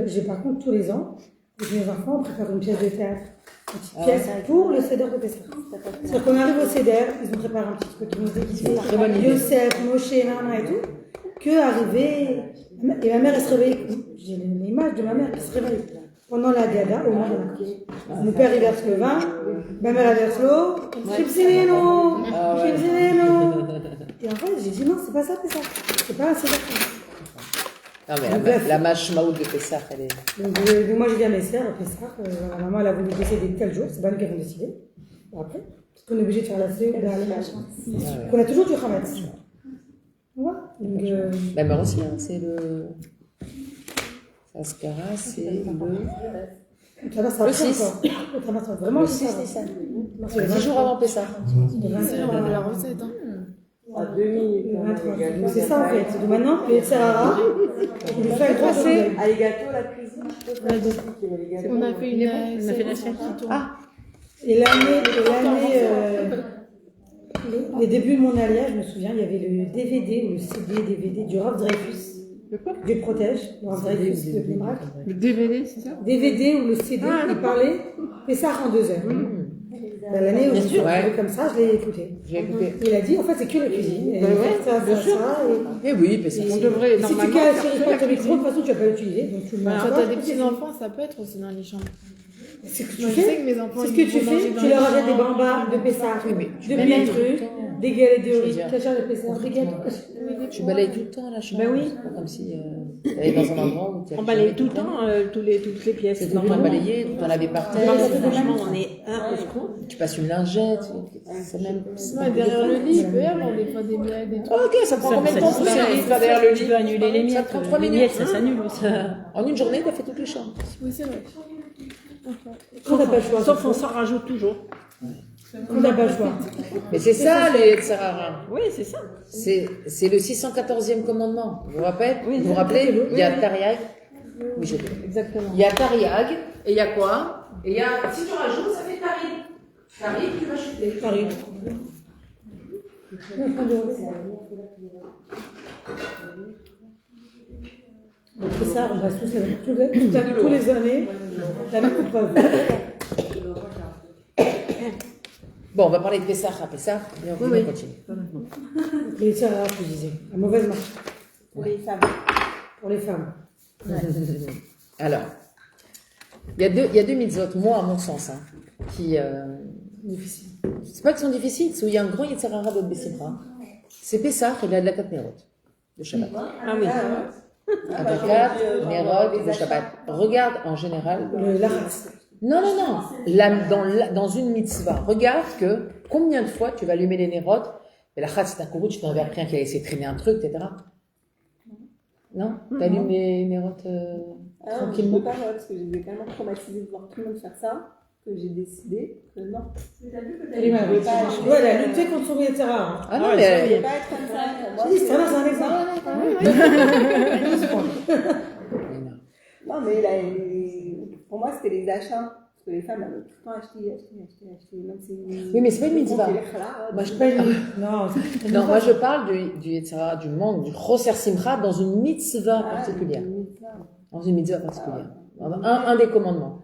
J'ai par contre, tous les ans, avec mes enfants, on prépare une pièce de théâtre. Une petite Ah pièce ouais. pour le Seder de Pessah. C'est-à-dire qu'on arrive au Seder, ils ont préparé un petit truc, ils nous déguisé, Très bonne idée. Yosef, Moshe, Nana et tout, que arriver, et ma mère, elle se réveille, j'ai l'image de ma mère qui se réveille pendant la Gada, au moment de la course. Mon père, il verse le vin, ma mère, elle verse l'eau, Chipsileno, Ah ouais. Chipsileno. Et en fait, j'ai dit non, c'est pas ça, Pessah. C'est pas un Seder. Non, mais la mashmaout de Pessah, elle est. Donc, moi, j'ai dit à mes sœurs, Pessah, ma maman, elle a voulu décider tel jour, c'est pas nous qui avons décidé. Bon, après, parce qu'on est obligé de faire la feuille, d'aller machin. Donc, on a toujours du Hametz. Voilà. Donc, La mère aussi, hein, c'est le. Saskara, c'est le. ça va, ça Le va 6. encore. Ça va, ça va vraiment Le ça 6 va. Nissan. Non, C'est 10 jours avant Pessah. Le 20, C'est on avait la recette. Hein. À 2000. le 23. Donc, c'est ça en fait. Donc maintenant, le Serrara, on lui fait un grand fait. Ah, les gâteaux, la cuisine, je peux faire les gâteaux. On a fait une On a fait la chaîne. Ah, Et les débuts de mon alliage, je me souviens, il y avait le DVD ou le CD-DVD du Rav Dreyfus. Le quoi? Du Protège, le Rav Dreyfus de Plimrak. Le DVD, c'est ça? DVD ou le CD, il parlait, et ça en 2 heures. Dans l'année où je suis Ouais. comme ça, je l'ai écouté. j'ai écouté. Il a dit, en fait, c'est que la cuisine. Et Bah ouais, ça, bien sûr. Eh oui, Pessah. On devrait Et si tu normalement casses faire pas ton micro, de toute façon, tu vas pas l'utiliser. Donc tu le mets en Quand dehors. t'as des petits enfants, ça peut être aussi dans les chambres. C'est ce que tu Moi, je sais fais. que mes enfants, C'est ce ils que tu vont manger fais. dans Tu les leur achètes des chambres. bambas de Pessah, Oui, mais tu de balayes bitres, tout le temps. des galets de Je veux riz, dire. cachard de Pessah, des gâteaux. Tu balayes tout le temps la chambre. Ben oui. C'est pas comme si tu allais dans un endroit où tu On balaye tout le temps, toutes les pièces. C'est tout le temps balayé, tout le temps lavé par terre. Franchement, on est un au secours. Tu passes une lingette. C'est même. Ouais, derrière le lit, il peut y avoir des fois des miettes et tout. Ok, ça prend combien de temps pour faire un lit derrière le lit? Tu peux annuler les Ça miettes. prend 3 Les minutes. miettes, ça s'annule. Ça... En une journée, tu as fait toutes les chambres. Oui, c'est vrai. On n'a pas le choix. Sauf on s'en rajoute toujours. On n'a pas le choix. Mais c'est ça, les Tsarara. Oui, c'est ça. C'est le 614e commandement. Vous vous rappelez? Oui, Vous vous rappelez? Il y a Tariag. Oui, j'ai dit. Exactement. Il y a Tariag. Et il y a quoi? Et il y a. Si tu rajoutes, ça fait Tarid. Tarid, tu vas chuter. Paris. Donc c'est ça, on passe tous les années, la même preuve. Bon, on va parler de Pessah à Pessah. Et on continue. Les Sarah, je disais, la mauvaise marche Pour les femmes. pour les femmes. Alors, il y a deux mitzvot, moi, à mon sens, hein, qui. Difficile. C'est pas qu'ils sont difficiles, c'est où il y a un grand Yitzhara de Bessimra. C'est Pessah et il y a de la 4 Nerot, de Shabbat. Ah oui. Avec 4 Nerot de Shabbat. Regarde en général. La race. Non. Dans une mitzvah, regarde que combien de fois tu vas allumer les Nerot, mais la chasse c'est un courroux, tu t'en vers quelqu'un qui a essayé de traîner un truc, etc. Non? T'allumes les Nerot tranquillement? Je peux pas, moi, parce que j'étais tellement traumatisée de voir tout le monde faire ça, que j'ai décidé que non. Elle est malade. Ouais, elle a lutté contre son etc. Ah non, Je mais. ne pas être comme ça. Pour moi, Si, c'est un exemple. Non, mais là, pour moi, c'était les achats. Parce que les femmes, elles veulent tout le temps acheter. Même si Oui, mais c'est pas une mitzvah. Moi, je parle du Yetzirah, du manque, du Choser Simcha dans une mitzvah particulière. Dans une mitzvah particulière. Un des commandements.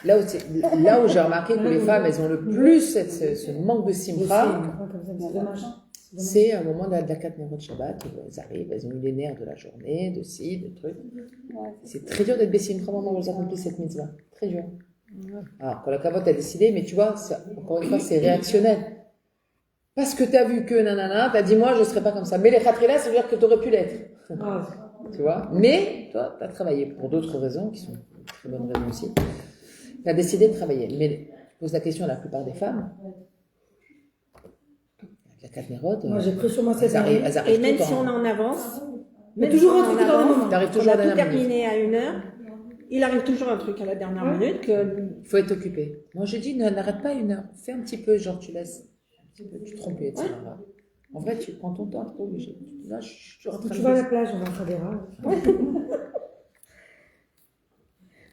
Là où j'ai remarqué que les femmes, elles ont le plus ce manque de Simcha, c'est au moment de la Katnerot Shabbat, où elles arrivent, elles ont eu les nerfs de la journée, de ci, de trucs. C'est très dur d'être Bessimcha au moment où elles accomplissent cette mitzvah. Très dur. Alors, quand la cavote a décidé, mais tu vois, encore une fois, c'est réactionnel. Parce que t'as vu que nanana, t'as dit moi, je serais pas comme ça. Mais les khatrilas, ça veut dire que t'aurais pu l'être. Tu vois. Mais, toi, t'as travaillé pour d'autres raisons, qui sont de très bonnes raisons aussi. T'as décidé de travailler. Mais, je pose la question à la plupart des femmes. La Katnerot. Moi, j'ai pris sur moi cette elles arrivent Et même tout si en- on est en avance, Mais toujours un truc dans le moment. T'arrives on toujours à a la tout dernière minute. terminé à 1h, il arrive toujours un truc à la dernière minute que... Il faut être occupé. Moi, je dis, n'arrête pas 1 heure. Fais un petit peu, genre, tu laisses un petit peu, tu te trompes, etc. En vrai, tu prends ton temps, t'es pas obligé. Là, je suis toujours en train Tu de vas à la plage, on va faire des rats.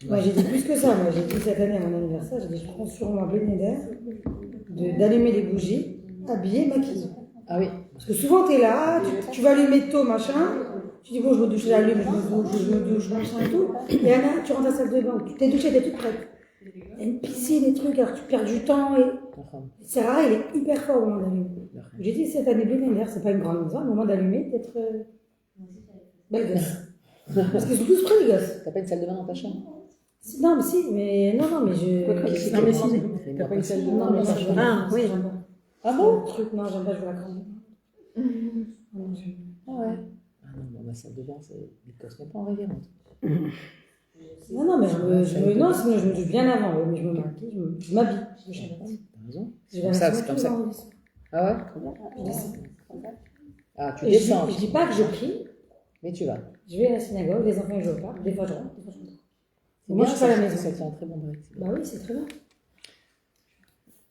Moi, j'ai dit plus que ça. Moi, j'ai dit cette année à mon anniversaire, j'ai dit, je prends sur moi Bnei d'allumer les bougies, habiller, maquiller. Ah oui. Parce que souvent, t'es là, tu vas allumer tôt, machin. Tu dis, bon, je me douche, j'allume, je me douche, machin et tout. Et là, tu rentres à la salle de bain, tu t'es douché, t'es toute prête. Il y a une piscine, des trucs, alors tu perds du temps. Et c'est rare, il est hyper fort au moment d'allumer. J'ai dit, cette année Bnei, c'est pas une grande maison, au moment d'allumer, d'être belle gosse. Parce qu'ils sont tous prêts, les gosses. T'as pas une salle de bain dans ta chambre? Non, mais si, mais non, mais je. Non, mais si. T'as pas une salle de bain Non, mais ça, je Ah, oui. j'aime pas. Ah bon? Truc, non, j'aime pas, je veux la grande. Ah ouais. Ah non, dans ma salle de bain, c'est des cosses même pas en révérende. Non, mais non, sinon je me douche bien avant, mais je me maquille, je m'habille. T'as raison. Je vais Comme à la ça, c'est salle comme de ça. bain. Ah ouais? Je descends. Ah, tu Et descends. je dis pas que je prie, Mais tu vas. je vais à la synagogue, les enfants ils jouent au parc, des fois je rentre, des fois je rentre. C'est Moi bien, je suis pas à la ça, maison. ça tient un très bon break. Bah oui, c'est très bien.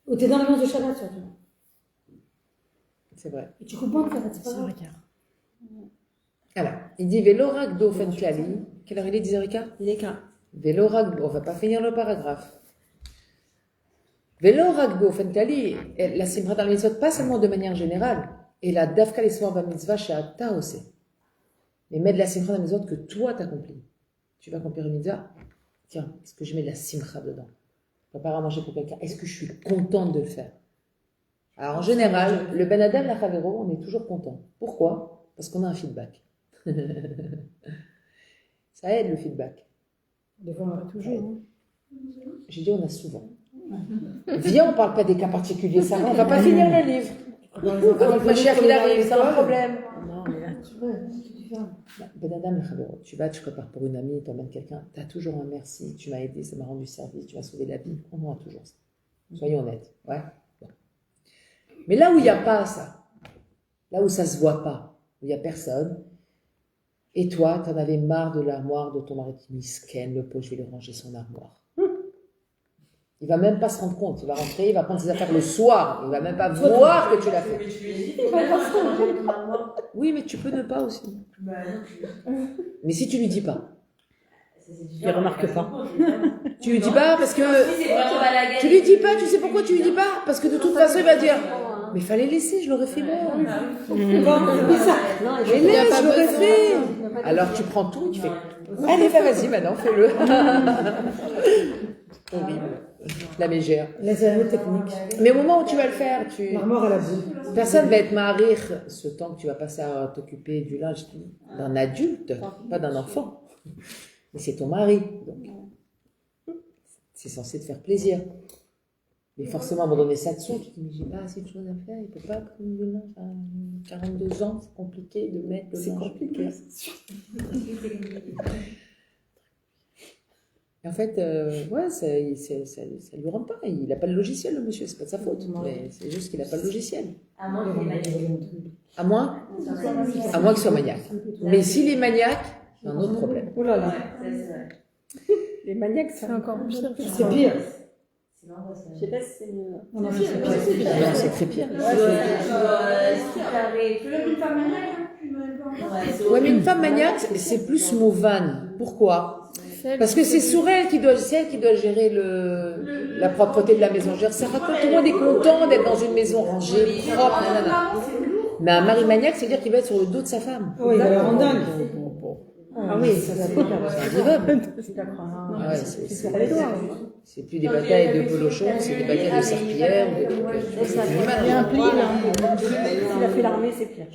Ou t'es dans l'ambiance de Shabbat surtout. C'est vrai. Et tu coupes pas en fait, c'est pas grave. Alors, il dit Vélorak d'Ofen Klali. Quelle heure il est, 10h15? Il est qu'un. Vélorak, on va pas finir le paragraphe. Vélorak d'Ofen Klali, la simra dans le mitzvot, pas seulement de manière générale, et la dafka l'histoire va mitzvah chez Atta aussi. Mais mets de la simra dans le mitzvot que toi t'accomplis. Tu vas accomplir une mitzvah, tiens, est-ce que je mets de la simra dedans? Je prépare à manger pour quelqu'un, est-ce que je suis contente de le faire? Alors en général, le Ben Adam, la Chavero, on est toujours content. Pourquoi? Parce qu'on a un feedback. Ça aide le feedback. Des fois on va toujours. J'ai dit on a souvent. Viens, on parle pas des cas particuliers, ça va, on va pas finir le livre. Avec ma chère il arrive, c'est un problème. Non, mais là, Ben Adam, la Chavero, tu vas, tu prépares pour une amie, tu emmènes quelqu'un, tu as toujours un merci, tu m'as aidé, ça m'a rendu service, tu m'as sauvé la vie. On aura toujours ça. Soyons honnêtes. Ouais. Bon. Mais là où il n'y a pas ça, là où ça se voit pas, où il n'y a personne, et toi, tu en avais marre de l'armoire de ton mari qui misken, le pauvre, je vais lui ranger son armoire. Il va même pas se rendre compte, il va rentrer, il va prendre ses affaires le soir, il va même pas voir que tu l'as fait. Oui, mais tu peux ne pas aussi. Mais si tu lui dis pas. Il remarque pas. Tu lui dis pas parce que... Tu lui dis pas, tu sais pourquoi tu lui dis pas? Parce que de toute façon, il va dire... Mais fallait laisser, je l'aurais fait moi. Mais laisse, je l'aurais fait. Alors tu prends tout et tu fais... Allez, vas-y, maintenant, fais-le. Horrible. La mégère. Là c'est un autre technique. Mais au moment où tu vas le faire, L'armoire à la boue. personne va être marir ce temps que tu vas passer à t'occuper du linge d'un adulte, pas d'un enfant. Mais c'est ton mari, donc c'est censé te faire plaisir. Mais forcément, à un moment donné, ça te saoule. Tu te dis, mais j'ai pas assez de choses à faire, il peut pas prendre du linge. À 42 ans, c'est compliqué de mettre le linge. C'est compliqué, c'est sûr. Et en fait, ouais, ça lui rentre pas. Il n'a pas le logiciel, le monsieur, c'est pas de sa faute. Mais c'est juste qu'il n'a pas le logiciel. À moins qu'il est maniaque. À moins qu'il soit maniaque. Mais s'il est maniaque, c'est un autre problème. Oh là là. Ouais, ça, Les maniaques, C'est encore pire. C'est pire. c'est l'angoisse. Je sais pas si c'est mieux. Non, non, c'est pire. Non, c'est très pire. Tu veux une femme maniaque? Ouais, mais une femme maniaque, c'est plus mot van. Pourquoi? Parce que c'est sur elle c'est elle qui doit gérer la propreté de la maison. Je veux dire, ça raconte, tout le monde est content d'être dans une maison rangée, propre, nanana. Mais un mari maniaque, c'est-à-dire qu'il va être sur le dos de sa femme. Oui, il va leur en dingue. Ah oui, ça c'est C'est invivable. d'accord. Ouais, c'est plus des batailles de polochon, c'est des batailles de serpillères. Il y a un pli là. S'il a fait l'armée, c'est pire.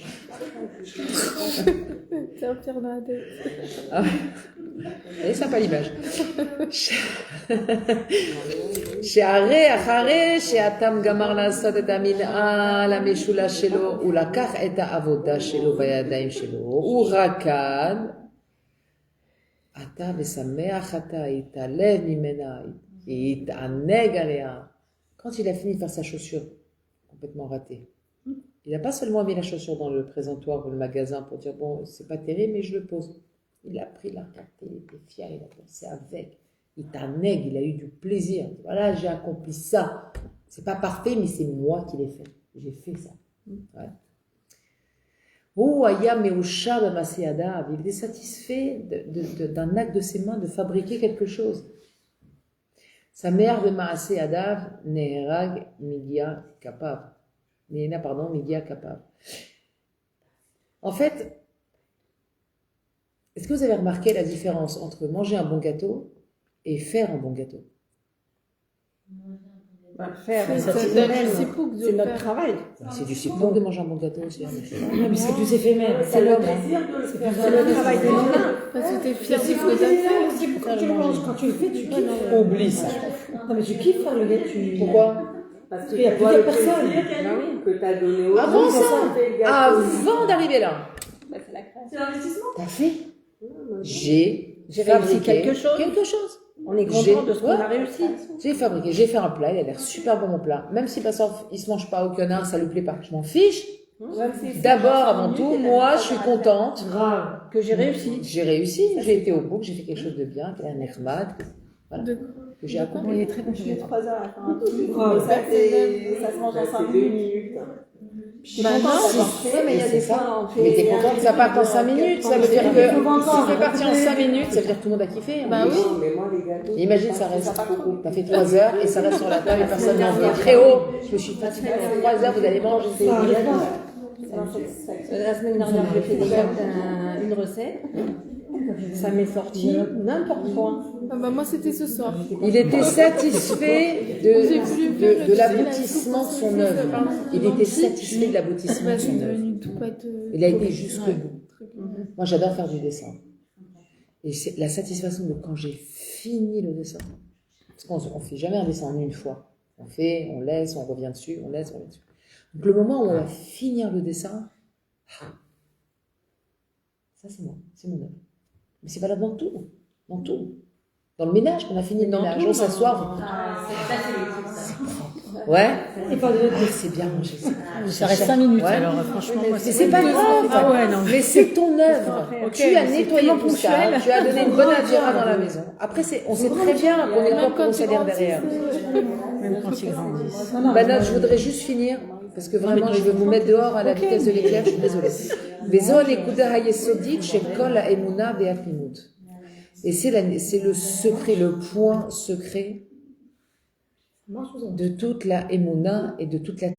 C'est un pire dans la tête. Ah ouais. Elle est sympa l'image. שהרי אחרי שהתם גמר לעשות את המנהל המשולש שלו, הוא לקח את העבודה שלו בידיים שלו, הוא רקד, אתה ושמח אתה, יתעלב ממנה, יתענג עליה. Quand il a fini de faire sa chaussure, complètement ratée, il n'a pas seulement mis la chaussure dans le présentoir ou le magasin pour dire bon, c'est pas terrible, mais je le pose. Il a pris, il a regardé, il était fier, il a dansé avec. Il t'annègue, il a eu du plaisir. Voilà, j'ai accompli ça. C'est pas parfait, mais c'est moi qui l'ai fait. J'ai fait ça. Ouais. Il était satisfait d'un acte de ses mains de fabriquer quelque chose. Sa mère de Maasé Adav, Neherag Migia Kapav. Néna, pardon, Migia Kapav. En fait, est-ce que vous avez remarqué la différence entre manger un bon gâteau et faire un bon gâteau? Faire, C'est notre travail. C'est du sipouk de manger un bon gâteau aussi. Non, mais c'est plus éphémère. C'est le plaisir de le faire. C'est le travail des mains. Parce que t'es fier C'est du quand que t'as fait. tu quand tu le manges, quand tu le fais, tu kiffes. Oublie ça. Non, mais tu kiffes faire le gâteau. Pourquoi? Parce Il y a tu vois plusieurs le personnes. plaisir que tu as donné aux Avant gens, ça, fait le gâteau. avant d'arriver là, C'est l'investissement. t'as fait. J'ai J'ai fabriqué réussi quelque chose. Quelque chose. On est J'ai- content de ce qu'on ouais. a réussi. J'ai fabriqué, j'ai fait un plat, il a l'air super bon mon plat. Même si passant, il se mange pas au canard, ça lui plaît pas. Je m'en fiche. D'abord, avant tout, moi, je suis contente. Grave. Que j'ai réussi. J'ai réussi, j'ai été au bout, j'ai fait quelque chose de bien, qui est un nehmad, voilà, De- que j'ai accompli. On est très Je suis content. 3 heures à faire un truc. Ah, Ça, ça se mange en 5 C'est 2 minutes. minutes. Bah non, mais il y a des c'est ça. fois, on fait. Mais t'es contente que ça parte en 5 minutes, ça veut dire que Il faut vendre si ça. c'est parti en 5 minutes, ça veut dire que tout le monde a kiffé. Hein. Bah oui. Non, mais moi, les gâteaux. Imagine, ça reste. T'as fait 3 heures et ça reste sur la table et personne n'en veut. Très haut, je me suis fatiguée pendant 3 heures, vous allez manger. Ça arrive pas. La semaine dernière, j'ai fait une recette. Ça m'est sorti n'importe quoi. Ah bah moi c'était ce soir. Il était satisfait de l'aboutissement de son œuvre. Il était satisfait de l'aboutissement Bah de c'est son œuvre. devenu tout pas de... Il a été jusqu'au bout. Moi, j'adore faire du dessin. Et c'est la satisfaction de quand j'ai fini le dessin. Parce qu'on ne fait jamais un dessin en une fois. On fait, on laisse, on revient dessus, on laisse, on revient dessus. Donc le moment où on va finir le dessin, ça c'est moi, c'est mon œuvre. Mais c'est valable dans tout. Dans tout. Dans le ménage, quand on a fini le ménage, on s'assoit. Ouais. Et pas de C'est bien mangé ça. Ça reste 5 minutes, Ouais. alors franchement, moi, Mais c'est pas grave. Ah ouais, non. Mais c'est ton œuvre. Ok, Tu as mais c'est nettoyé tellement tout ça. ponctuel. Tu as donné une bonne adjara dans la maison. Après, on sait très bien qu'on n'est pas pour au salaire derrière. Même quand ils grandissent. Banat, je voudrais juste finir, parce que vraiment, je vais vous mettre dehors à la vitesse de l'éclair, je suis désolée. Vezon ekuda hayesodit shekol haemuna ve'apimut. Et c'est le secret, le point secret de toute la emuna et de toute la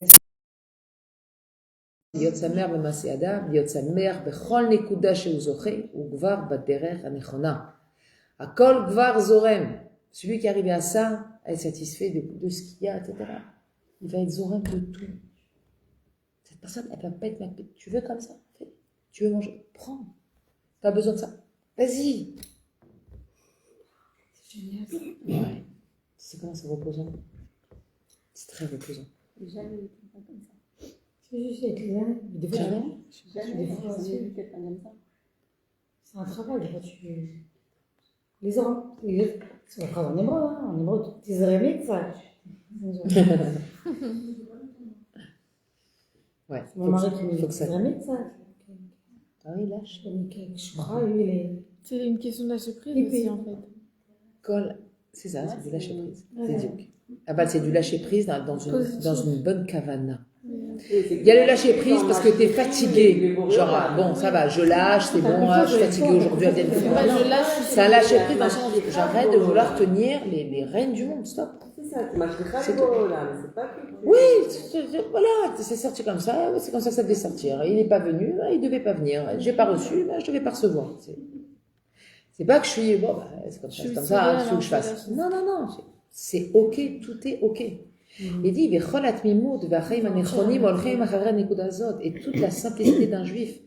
להיות שמח במעשה אדם, להיות שמח בכל נקודה שהוא זוכה, הוא כבר בדרך הנכונה. הכל כבר זורם. Celui qui arrive à ça, à être satisfait de ce qu'il y a, etc. Il va être zorem de tout. Cette personne, elle va pas être malpée. Tu veux comme ça? Fais. Tu veux manger? Prends. T'as besoin de ça? Vas-y. C'est génial. Ouais. C'est comment c'est reposant? C'est très reposant. Jamais vu quelqu'un comme ça. C'est juste avec les années. Mais des fois, Jamais. Jamais vu quelqu'un comme ça. c'est un travail. Des fois, tu. Les ans. C'est un travail en hébreu. Hein. En hébreu, tu es ça. Ouais. Mon mari qui me faut dit que ça. ça. Ah oui, lâche. Je crois, lui, il est. C'est une question de lâcher prise Et aussi puis- en fait. Colle. C'est ça, c'est du lâcher prise. C'est dur. Ah bah, c'est du lâcher prise dans une bonne kavana. Il y a le lâcher prise parce que t'es fatigué. Genre, bon, ça va, je lâche, c'est bon, je suis fatigué aujourd'hui, elle vient de faire. Moi, je lâche. C'est un lâcher prise dans le sens où j'arrête de vouloir tenir les rênes du monde, stop. C'est ça, tu m'as beau là, mais c'est pas que. Oui, voilà, c'est sorti comme ça, c'est comme ça que ça devait sortir. Il n'est pas venu, il devait pas venir. J'ai pas reçu, je devais pas recevoir. C'est pas que je suis, bon, c'est comme ça, il faut que je fasse. Non, c'est ok, tout est ok. Il dit, et toute la simplicité d'un juif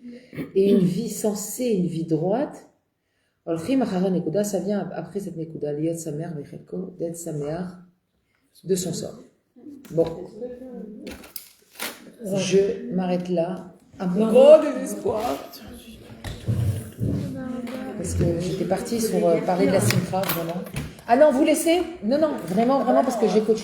et une vie sensée, une vie droite, ça vient après cette nekuda, d'être sameach de son sort. Bon, je m'arrête là. Un gros désespoir. Parce que j'étais partie sur parler de la simcha, vraiment. Ah non, vous laissez? Non, vraiment, parce que j'ai coaché.